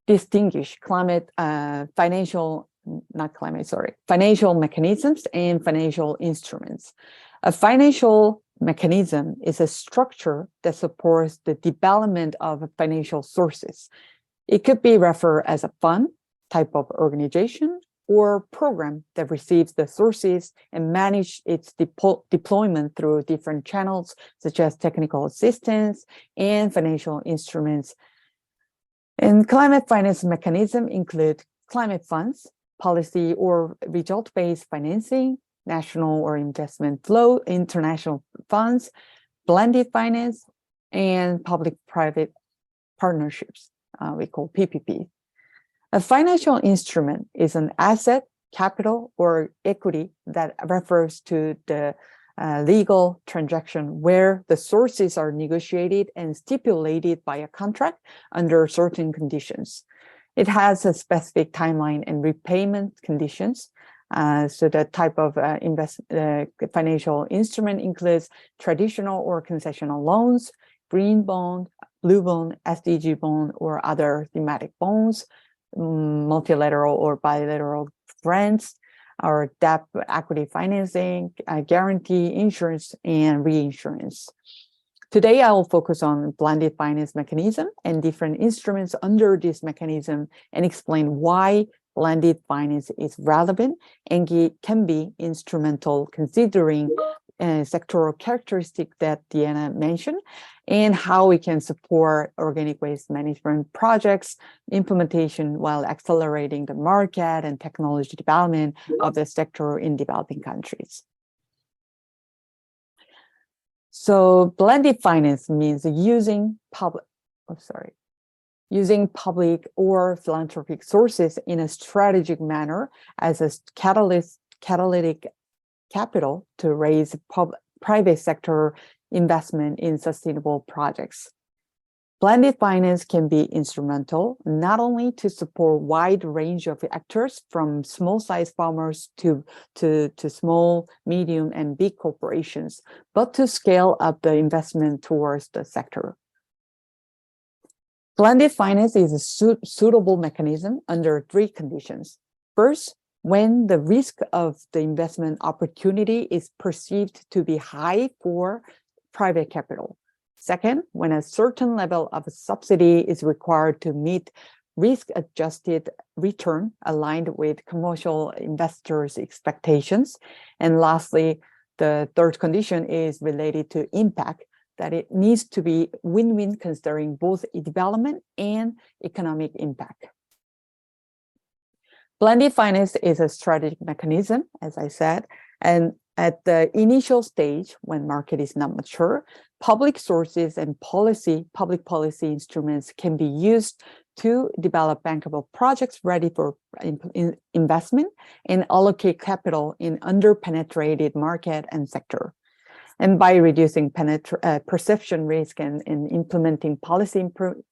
distinguish financial mechanisms and financial instruments. A financial mechanism is a structure that supports the development of financial sources. It could be referred as a fund, type of organization, or program that receives the sources and manage its deployment through different channels, such as technical assistance and financial instruments. And climate finance mechanisms include climate funds, policy or result-based financing, national or investment flow, international funds, blended finance, and public-private partnerships, we call PPP. A financial instrument is an asset, capital, or equity that refers to the legal transaction where the sources are negotiated and stipulated by a contract under certain conditions. It has a specific timeline and repayment conditions. So the type of financial instrument includes traditional or concessional loans, green bond, blue bond, SDG bond, or other thematic bonds, multilateral or bilateral grants, or debt equity financing, guarantee, insurance, and reinsurance. Today, I will focus on blended finance mechanism and different instruments under this mechanism and explain why blended finance is relevant and can be instrumental considering sectoral characteristics that Deanna mentioned, and how we can support organic waste management projects implementation while accelerating the market and technology development of the sector in developing countries. So blended finance means using public or philanthropic sources in a strategic manner as a catalytic capital to raise private sector investment in sustainable projects. Blended finance can be instrumental not only to support a wide range of actors from small-sized farmers to small, medium, and big corporations, but to scale up the investment towards the sector. Blended finance is a suitable mechanism under three conditions. First, when the risk of the investment opportunity is perceived to be high for private capital. Second, when a certain level of subsidy is required to meet risk-adjusted return aligned with commercial investors' expectations. And lastly, the third condition is related to impact, that it needs to be win-win considering both development and economic impact. Blended finance is a strategic mechanism, as I said, and at the initial stage, when market is not mature, public sources and public policy instruments can be used to develop bankable projects ready for investment and allocate capital in under-penetrated market and sector. And by reducing perception risk and implementing policy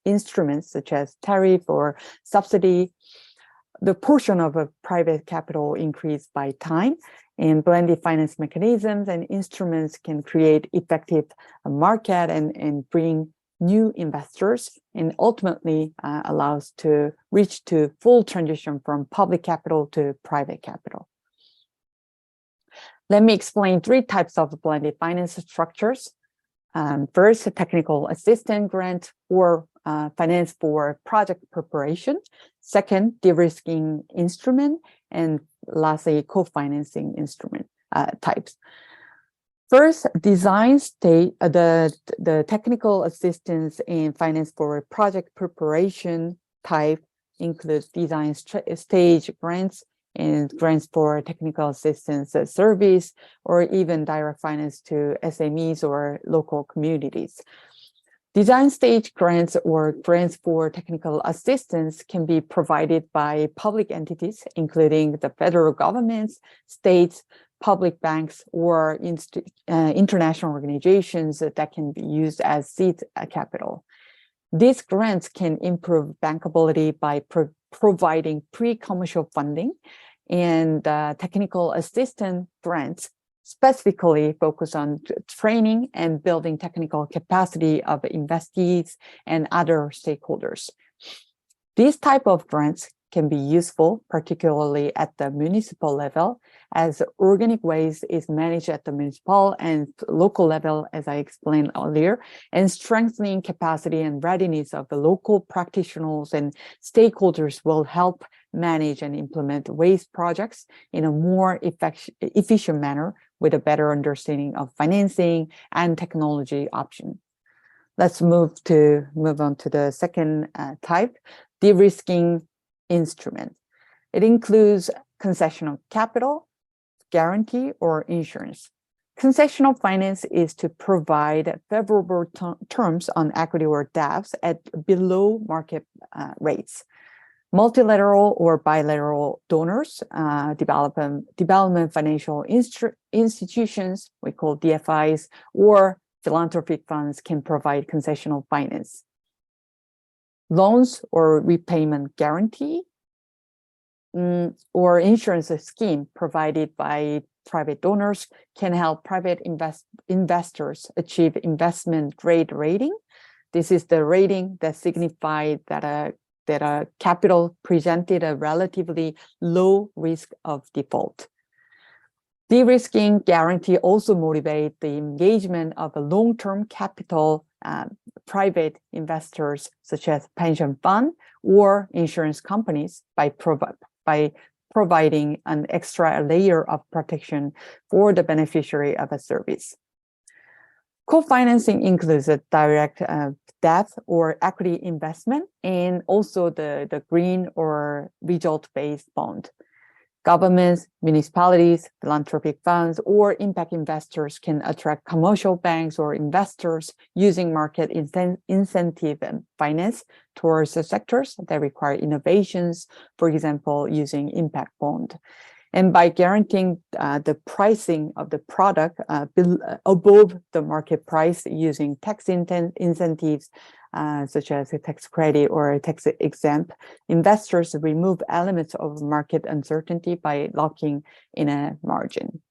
instruments such as tariff or subsidy, the portion of a private capital increased by time, and blended finance mechanisms and instruments can create effective market and bring new investors, and ultimately allows to reach to full transition from public capital to private capital. Let me explain three types of blended finance structures. First, a technical assistance grant or finance for project preparation. Second, de-risking instrument. And lastly, co-financing instrument types. First, design stage, the technical assistance and finance for project preparation type includes design stage grants and grants for technical assistance service, or even direct finance to SMEs or local communities. Design stage grants or grants for technical assistance can be provided by public entities, including the federal governments, states, public banks, or international organizations that can be used as seed capital. These grants can improve bankability by providing pre-commercial funding, and technical assistance grants specifically focus on training and building technical capacity of investees and other stakeholders. These type of grants can be useful, particularly at the municipal level, as organic waste is managed at the municipal and local level, as I explained earlier, and strengthening capacity and readiness of the local practitioners and stakeholders will help manage and implement waste projects in a more efficient manner with a better understanding of financing and technology option. Let's move on to the second type, de-risking instrument. It includes concessional capital, guarantee, or insurance. Concessional finance is to provide favorable terms on equity or debts at below market rates. Multilateral or bilateral donors, development financial institutions, we call DFIs, or philanthropic funds can provide concessional finance. Loans or repayment guarantee or insurance scheme provided by private donors can help private investors achieve investment grade rating. This is the rating that signifies that a capital presented a relatively low risk of default. De-risking guarantee also motivate the engagement of a long-term capital private investors such as pension fund or insurance companies by providing an extra layer of protection for the beneficiary of a service. Co-financing includes a direct debt or equity investment and also the green or result-based bond. Governments, municipalities, philanthropic funds, or impact investors can attract commercial banks or investors using market incentive and finance towards the sectors that require innovations, for example, using impact bond. And by guaranteeing the pricing of the product above the market price using tax incentives, such as a tax credit or a tax exempt, investors remove elements of market uncertainty by locking in a margin.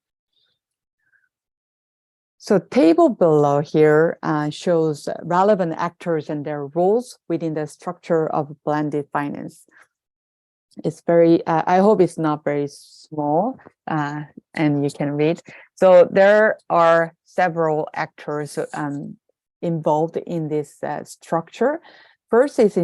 So table below here shows relevant actors and their roles within the structure of blended finance. It's very, I hope it's not very small and you can read. So there are several actors involved in this structure. First is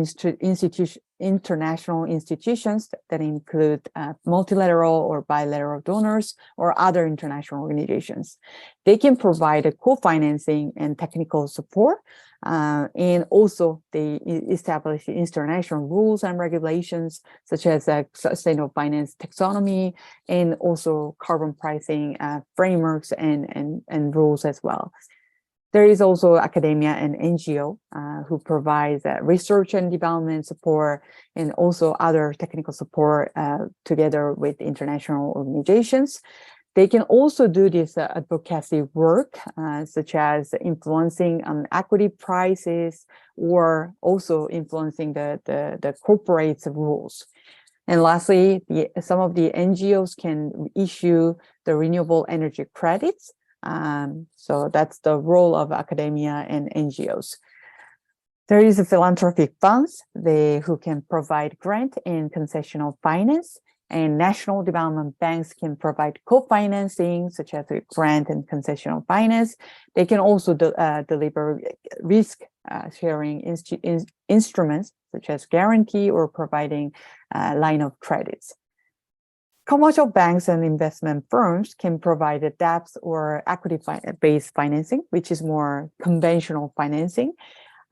international institutions that include multilateral or bilateral donors or other international organizations. They can provide a co-financing and technical support, and also they establish international rules and regulations such as sustainable finance taxonomy and also carbon pricing frameworks and rules as well. There is also academia and NGO who provides research and development support and also other technical support together with international organizations. They can also do this advocacy work, such as influencing on equity prices or also influencing the corporate rules. And lastly, some of the NGOs can issue the renewable energy credits. So that's the role of academia and NGOs. There is a philanthropic funds, who can provide grant and concessional finance, and national development banks can provide co-financing, such as grant and concessional finance. They can also deliver risk sharing instruments, such as guarantee or providing line of credits. Commercial banks and investment firms can provide debts or equity-based financing, which is more conventional financing.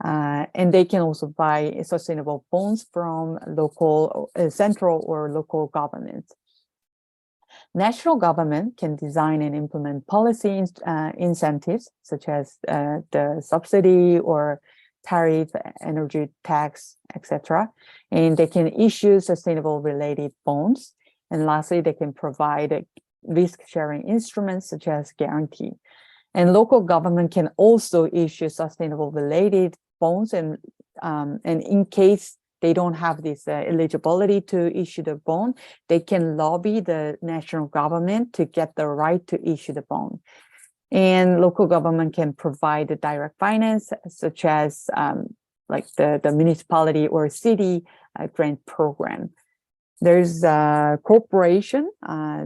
And they can also buy sustainable bonds from local, central or local governments. National government can design and implement policy incentives, such as the subsidy or tariff, energy tax, etc. And they can issue sustainable related bonds. And lastly, they can provide risk-sharing instruments such as guarantee. And local government can also issue sustainable related bonds, and in case they don't have this eligibility to issue the bond, they can lobby the national government to get the right to issue the bond. And local government can provide the direct finance, such as like the municipality or city grant program. There's a corporation.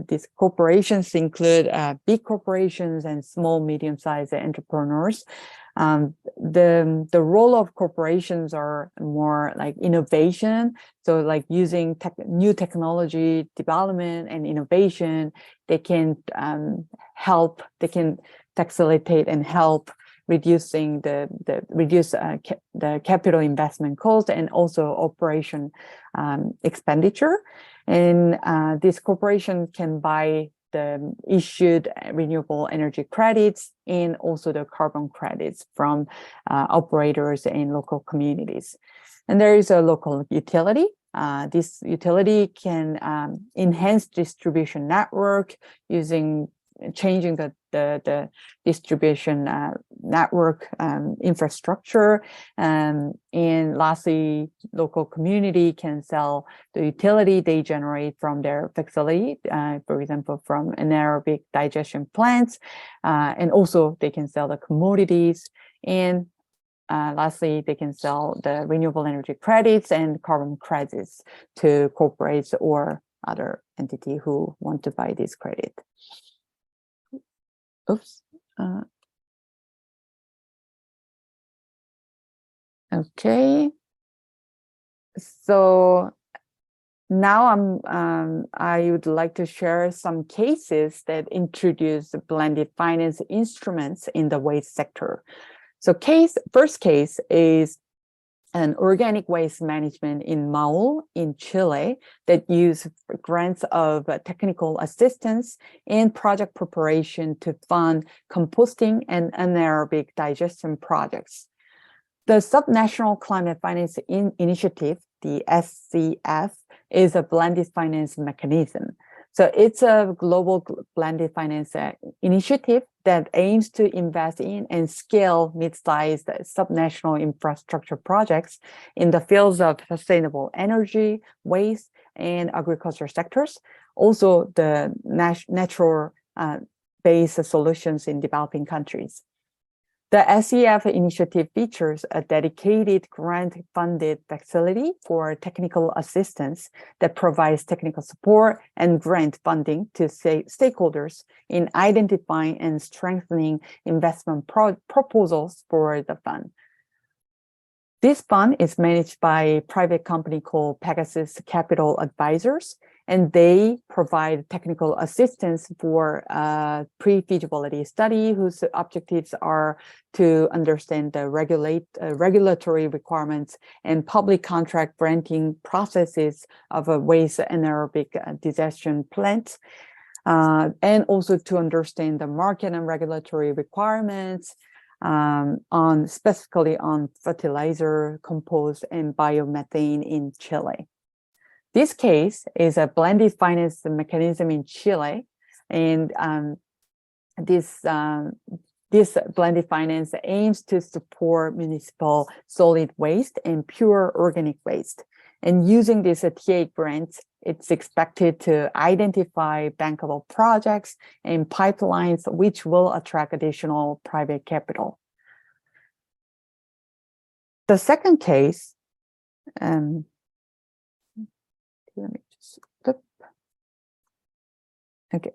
These corporations include big corporations and small, medium-sized entrepreneurs. The role of corporations are more like innovation. So like using new technology development and innovation, they can help, they can facilitate and help reducing the capital investment cost and also operation expenditure. And this corporation can buy the issued renewable energy credits and also the carbon credits from operators in local communities. And there is a local utility. This utility can enhance distribution network using changing the distribution network infrastructure. And lastly, local community can sell the utility they generate from their facility, for example, from anaerobic digestion plants. And also they can sell the commodities. And lastly, they can sell the renewable energy credits and carbon credits to corporates or other entity who want to buy this credit. Oops. Okay. So now I would like to share some cases that introduce blended finance instruments in the waste sector. So first case is an organic waste management in Maul in Chile that use grants of technical assistance and project preparation to fund composting and anaerobic digestion projects. The Subnational Climate Finance Initiative, the SCF, is a blended finance mechanism. So it's a global blended finance initiative that aims to invest in and scale mid-sized subnational infrastructure projects in the fields of sustainable energy, waste, and agriculture sectors. Also, the natural-based solutions in developing countries. The SCF initiative features a dedicated grant-funded facility for technical assistance that provides technical support and grant funding to stakeholders in identifying and strengthening investment proposals for the fund. This fund is managed by a private company called Pegasus Capital Advisors, and they provide technical assistance for a pre-feasibility study whose objectives are to understand the regulatory requirements and public contract granting processes of a waste anaerobic digestion plant, and also to understand the market and regulatory requirements specifically on fertilizer, compost, and biomethane in Chile. This case is a blended finance mechanism in Chile, and this blended finance aims to support municipal solid waste and pure organic waste. And using this TA grants, it's expected to identify bankable projects and pipelines which will attract additional private capital. The second case, let me just flip. Okay.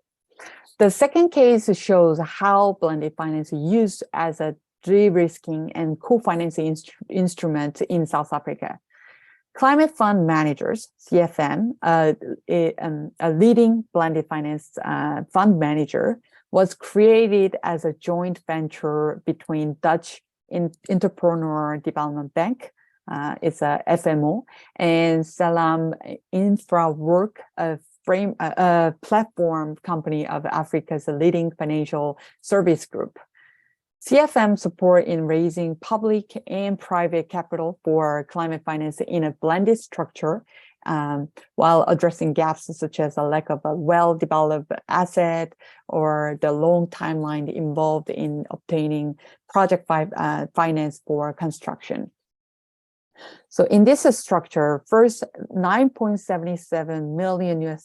The second case shows how blended finance is used as a de-risking and co-financing instrument in South Africa. Climate Fund Managers, CFM, a leading blended finance fund manager, was created as a joint venture between Dutch Entrepreneur Development Bank, it's a FMO, and Salam Infra Work, a platform company of Africa's leading financial service group. CFM support in raising public and private capital for climate finance in a blended structure, while addressing gaps such as a lack of a well-developed asset or the long timeline involved in obtaining project finance for construction. So in this structure, first $9.77 million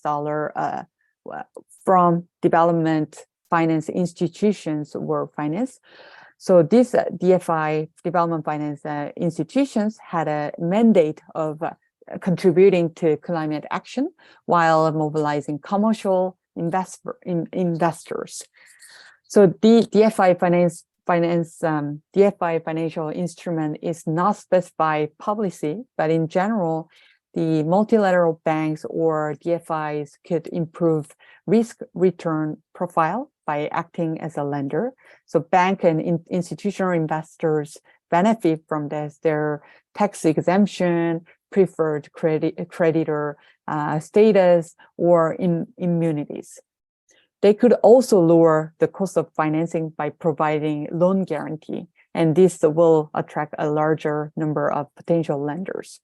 from development finance institutions were financed. So these DFI, development finance institutions, had a mandate of contributing to climate action while mobilizing commercial investors. So the DFI DFI financial instrument is not specified policy, but in general, the multilateral banks or DFIs could improve risk return profile by acting as a lender. So bank and institutional investors benefit from this, their tax exemption, preferred creditor status, or immunities. They could also lower the cost of financing by providing loan guarantee, and this will attract a larger number of potential lenders.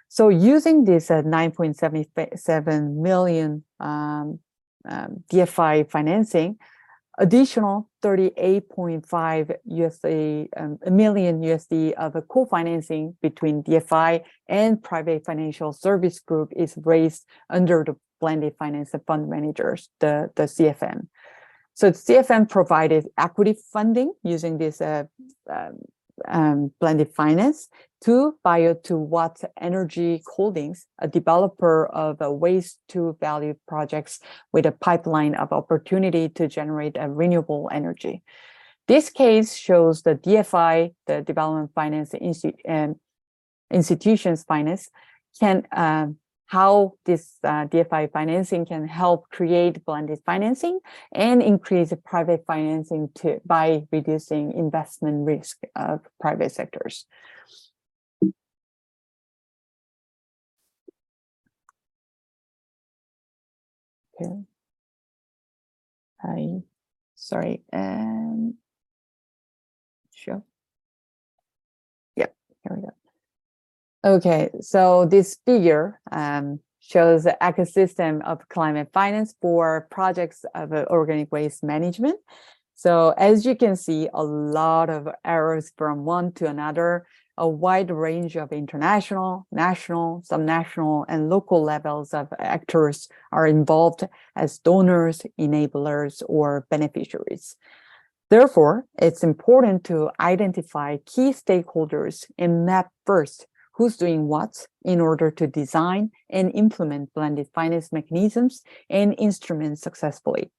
So using this $9.77 million DFI financing, additional $38.5 million of a co-financing between DFI and private financial service group is raised under the blended finance fund managers, the CFM. So CFM provided equity funding using this blended finance to Bio2Watt Energy Holdings, a developer of waste to value projects with a pipeline of opportunity to generate renewable energy. This case shows the DFI, the development finance institutions finance, can how this DFI financing can help create blended financing and increase private financing by reducing investment risk of private sectors. Okay. Sorry. Sure. Yep, here we go. Okay, so this figure shows the ecosystem of climate finance for projects of organic waste management. So as you can see, a lot of arrows from one to another, a wide range of international, national, subnational, and local levels of actors are involved as donors, enablers, or beneficiaries. Therefore, it's important to identify key stakeholders and map first who's doing what in order to design and implement blended finance mechanisms and instruments successfully.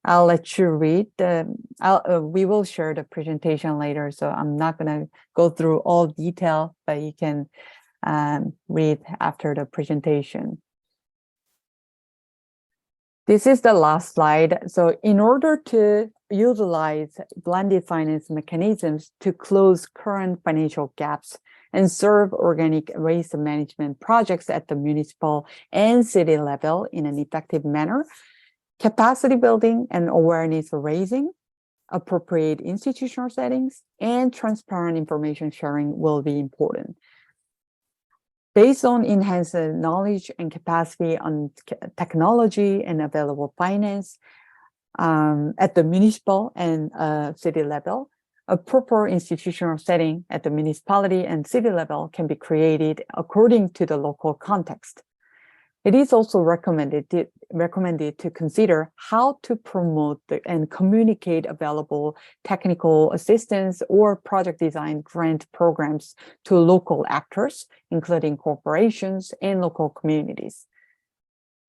I'll let you read. We will share the presentation later, so I'm not going to go through all detail, but you can read after the presentation. This is the last slide. So in order to utilize blended finance mechanisms to close current financial gaps and serve organic waste management projects at the municipal and city level in an effective manner, capacity building and awareness raising, appropriate institutional settings, and transparent information sharing will be important. Based on enhanced knowledge and capacity on technology and available finance at the municipal and city level, a proper institutional setting at the municipality and city level can be created according to the local context. It is also recommended to consider how to promote and communicate available technical assistance or project design grant programs to local actors, including corporations and local communities.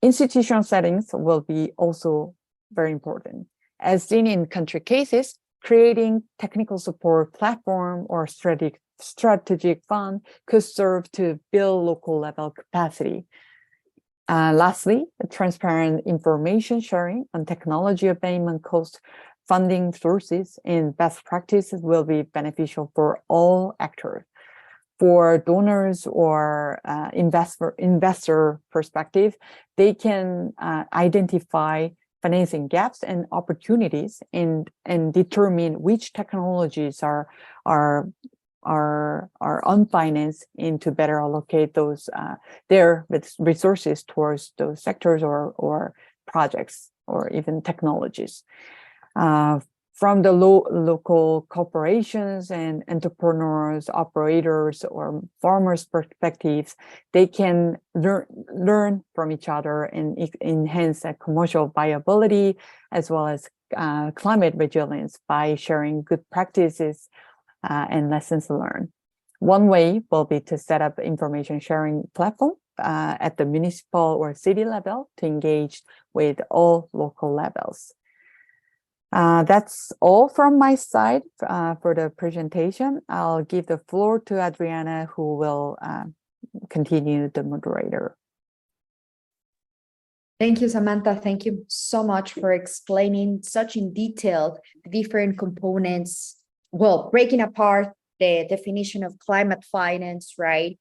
Institutional settings will be also very important. As seen in country cases, creating technical support platform or strategic fund could serve to build local level capacity. Lastly, transparent information sharing on technology abatement cost, funding sources, and best practices will be beneficial for all actors. for donors or investor perspective, they can identify financing gaps and opportunities and determine which technologies are unfinanced and to better allocate those their resources towards those sectors or projects or even technologies. From the local corporations and entrepreneurs, operators, or farmers' perspectives, they can learn from each other and enhance commercial viability as well as climate resilience by sharing good practices and lessons learned. One way will be to set up information sharing platform at the municipal or city level to engage with all local levels. That's all from my side for the presentation. I'll give the floor to Adriana, who will continue the moderator. Thank you, Samantha. Thank you so much for explaining such in detail the different components, well, breaking apart the definition of climate finance, right?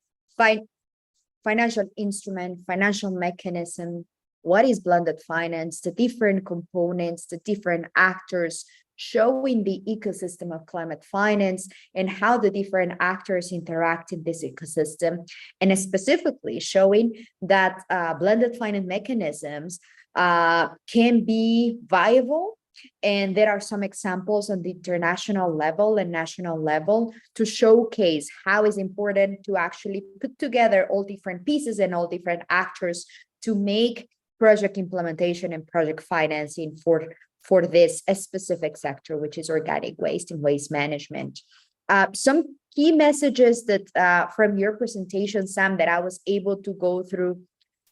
Financial instrument, financial mechanism, what is blended finance, the different components, the different actors, showing the ecosystem of climate finance and how the different actors interact in this ecosystem, and specifically showing that blended finance mechanisms can be viable. And there are some examples on the international level and national level to showcase how it's important to actually put together all different pieces and all different actors to make project implementation and project financing for this specific sector, which is organic waste and waste management. Some key messages that from your presentation, Sam, that I was able to go through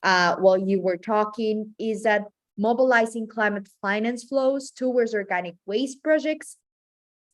while you were talking is that mobilizing climate finance flows towards organic waste projects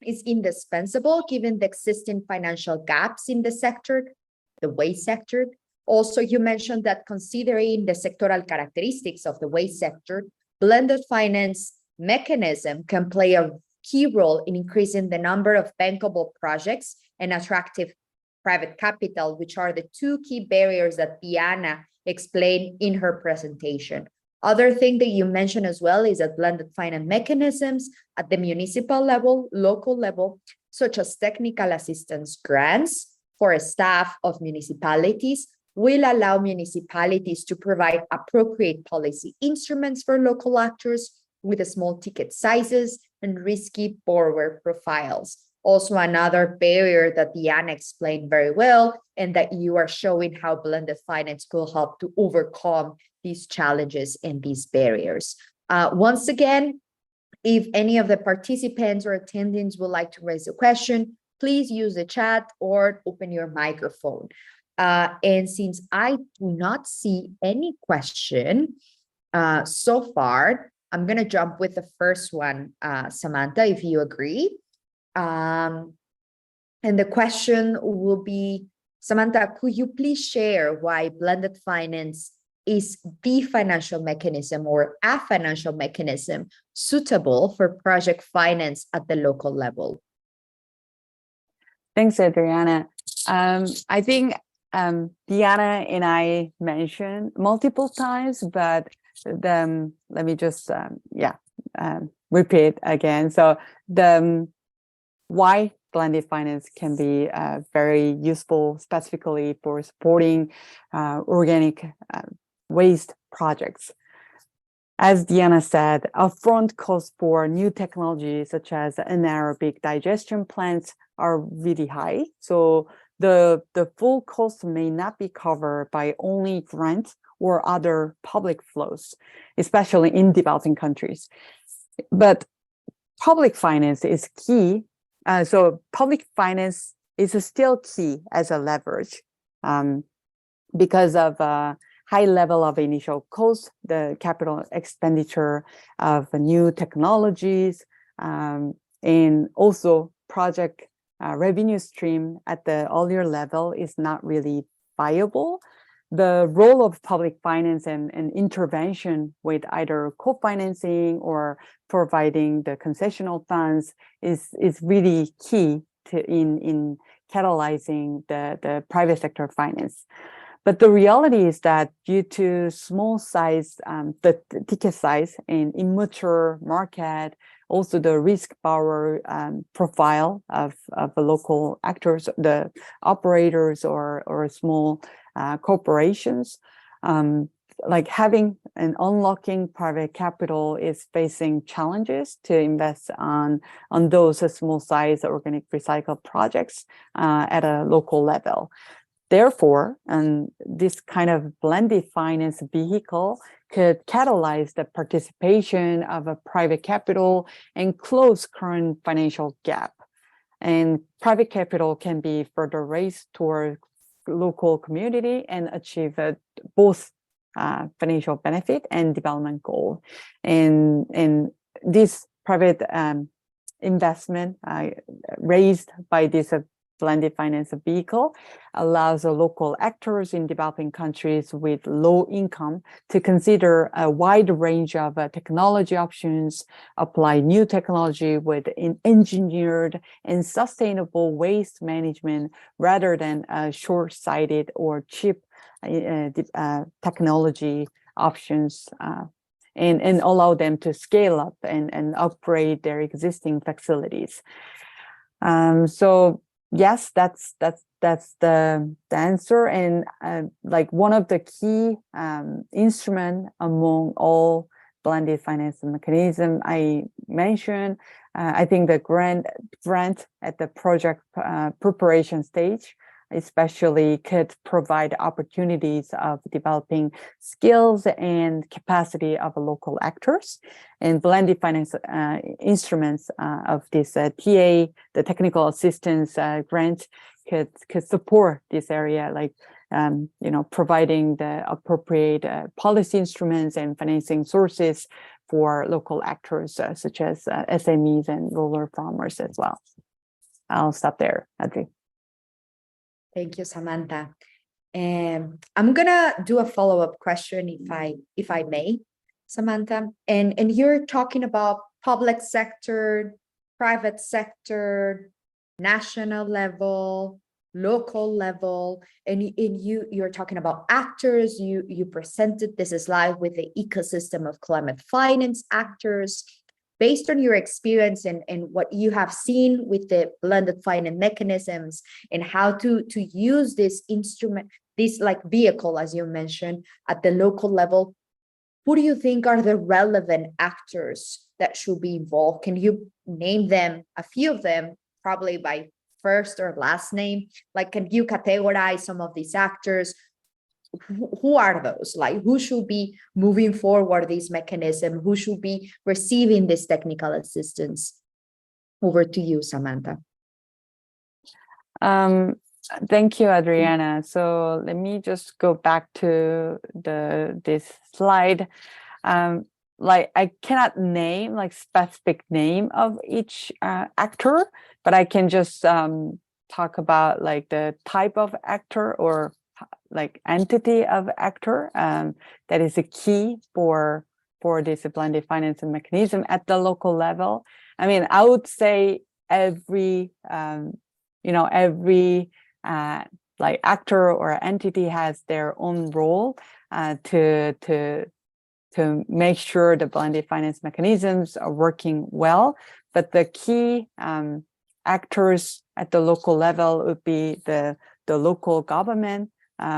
is indispensable given the existing financial gaps in the sector, the waste sector. Also, you mentioned that considering the sectoral characteristics of the waste sector, blended finance mechanism can play a key role in increasing the number of bankable projects and attractive private capital, which are the two key barriers that Diana explained in her presentation. Other thing that you mentioned as well is that blended finance mechanisms at the municipal level, local level, such as technical assistance grants for a staff of municipalities, will allow municipalities to provide appropriate policy instruments for local actors with small ticket sizes and risky borrower profiles. Also, another barrier that Diana explained very well, and that you are showing how blended finance will help to overcome these challenges and these barriers. Once again, if any of the participants or attendings would like to raise a question, please use the chat or open your microphone. And since I do not see any question so far, I'm going to jump with the first one, Samantha, if you agree. And the question will be, Samantha, could you please share why blended finance is the financial mechanism or a financial mechanism suitable for project finance at the local level? Thanks, Adriana. I think Diana and I mentioned multiple times, but let me just repeat again. So why blended finance can be very useful, specifically for supporting organic waste projects. As Diana said, upfront costs for new technologies such as anaerobic digestion plants are really high. So the full cost may not be covered by only grants or other public flows, especially in developing countries. But public finance is key. So public finance is still key as a leverage because of high level of initial cost, the capital expenditure of new technologies, and also project revenue stream at the earlier level is not really viable. The role of public finance and intervention with either co-financing or providing the concessional funds is really key in catalyzing the private sector finance. But the reality is that due to small size, the ticket size and immature market, also the risk power profile of the local actors, the operators or small corporations, like having and unlocking private capital is facing challenges to invest on those small size organic recycle projects at a local level. Therefore, and this kind of blended finance vehicle could catalyze the participation of a private capital and close current financial gap. And private capital can be further raised toward local community and achieve both financial benefit and development goal. And this private investment raised by this blended finance vehicle allows local actors in developing countries with low income to consider a wide range of technology options, apply new technology with engineered and sustainable waste management rather than short-sighted or cheap technology options, and allow them to scale up and upgrade their existing facilities. So yes, that's the answer. And like one of the key instrument among all blended finance mechanism I mentioned, I think the grant at the project preparation stage especially could provide opportunities of developing skills and capacity of local actors. And blended finance instruments of this TA, the technical assistance grant, could support this area, like providing the appropriate policy instruments and financing sources for local actors such as SMEs and rural farmers as well. I'll stop there, Adri. Thank you, Samantha. I'm gonna do a follow-up question if I may, Samantha. And you're talking about public sector, private sector, national level, local level, and you're talking about actors. You presented this slide with the ecosystem of climate finance actors. Based on your experience and what you have seen with the blended finance mechanisms and how to use this instrument, this like vehicle, as you mentioned, at the local level, who do you think are the relevant actors that should be involved? Can you name them, a few of them, probably by first or last name? Like, can you categorize some of these actors? Who are those? Like, who should be moving forward this mechanism? Who should be receiving this technical assistance? Over to you, Samantha. Thank you, Adriana. So let me just go back to this slide. Like, I cannot name like specific name of each actor, but I can just talk about like the type of actor or like entity of actor that is a key for this blended financing mechanism at the local level. I mean, I would say every like actor or entity has their own role to make sure the blended finance mechanisms are working well. But the key actors at the local level would be the local government,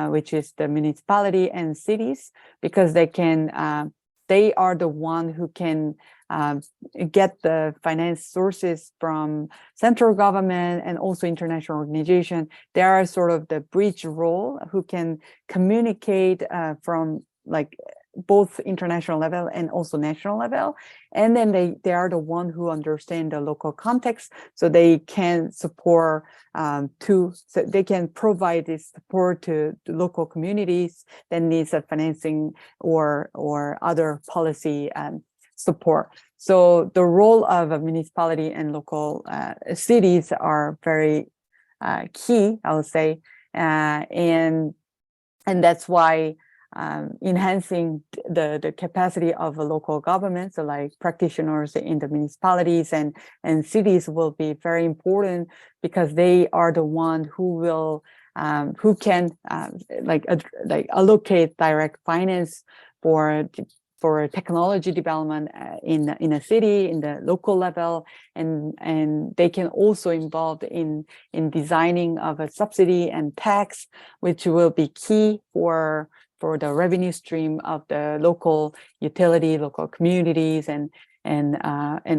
which is the municipality and cities, because they are the one who can get the finance sources from central government and also international organization. They are sort of the bridge role who can communicate from like both international level and also national level. And then they are the one who understand the local context, so they can support so they can provide this support to the local communities that needs a financing or other policy support. So the role of a municipality and local cities are very key, I would say, and that's why enhancing the capacity of a local government, so like practitioners in the municipalities and cities will be very important, because they are the one who will who can like allocate direct finance for technology development in a city, in the local level, and they can also involved in designing of a subsidy and tax, which will be key for the revenue stream of the local utility, local communities, and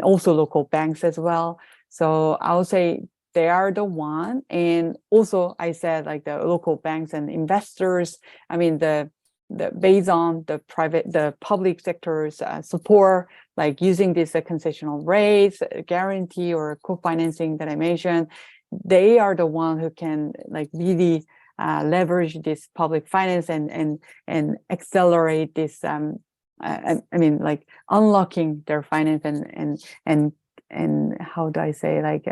also local banks as well. So I would say they are the one. And also I said like the local banks and investors, I mean the based on the public sector's support, like using this concessional rates, guarantee or co-financing that I mentioned, they are the one who can like really leverage this public finance and accelerate this. I mean, like unlocking their finance and how do I say, like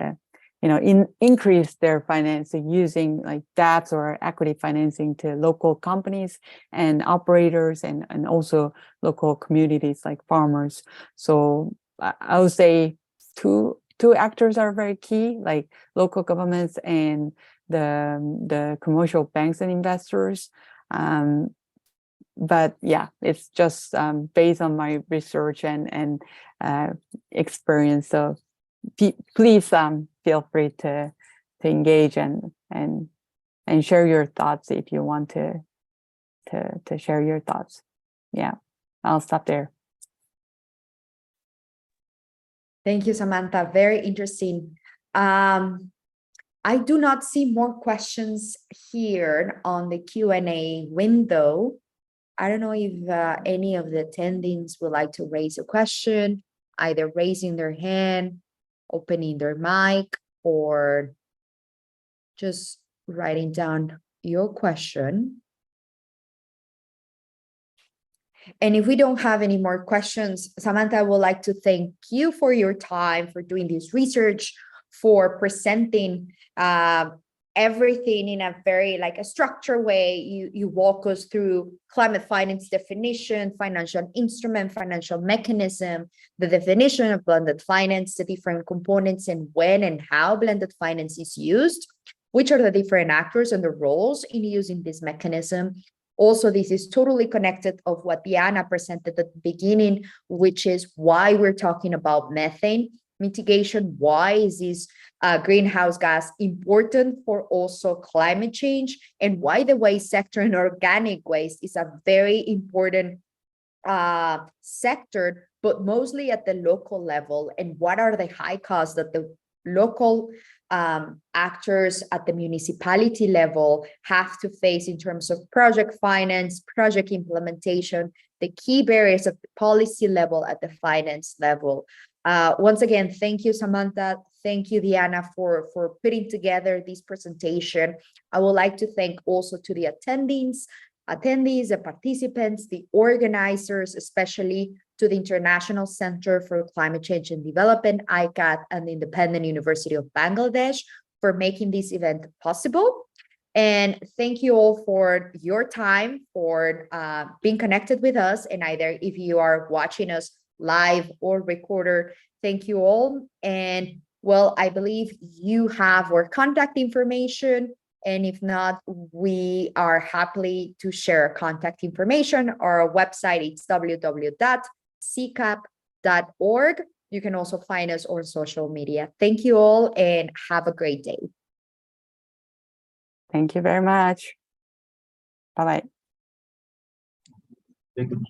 increase their financing using like debts or equity financing to local companies and operators and also local communities like farmers. So I would say two actors are very key, like local governments and the commercial banks and investors. But yeah, it's just based on my research and experience. So please feel free to engage and share your thoughts if you want to share your thoughts. Yeah, I'll stop there. Thank you, Samantha. Very interesting. I do not see more questions here on the Q&A window. I don't know if any of the attendees would like to raise a question, either raising their hand, opening their mic, or just writing down your question. And if we don't have any more questions, Samantha, I would like to thank you for your time, for doing this research, for presenting everything in a very like a structured way. You walk us through climate finance definition, financial instrument, financial mechanism, the definition of blended finance, the different components, and when and how blended finance is used, which are the different actors and the roles in using this mechanism. Also, this is totally connected of what Diana presented at the beginning, which is why we're talking about methane mitigation. Why is this greenhouse gas important for also climate change, and why the waste sector and organic waste is a very important sector, but mostly at the local level, and what are the high costs that the local actors at the municipality level have to face in terms of project finance, project implementation, the key barriers at the policy level, at the finance level. Once again, thank you, Samantha. Thank you, Diana, for putting together this presentation. I would like to thank also to the attendees, the participants, the organizers, especially to the International Center for Climate Change and Development, ICAT, and the Independent University of Bangladesh for making this event possible. And thank you all for your time, for being connected with us. And either if you are watching us live or recorder, thank you all. And well, I believe you have our contact information. And if not, we are happy to share contact information. Our website is www.ccap.org. You can also find us on social media. Thank you all and have a great day. Thank you very much. Bye-bye. Thank you.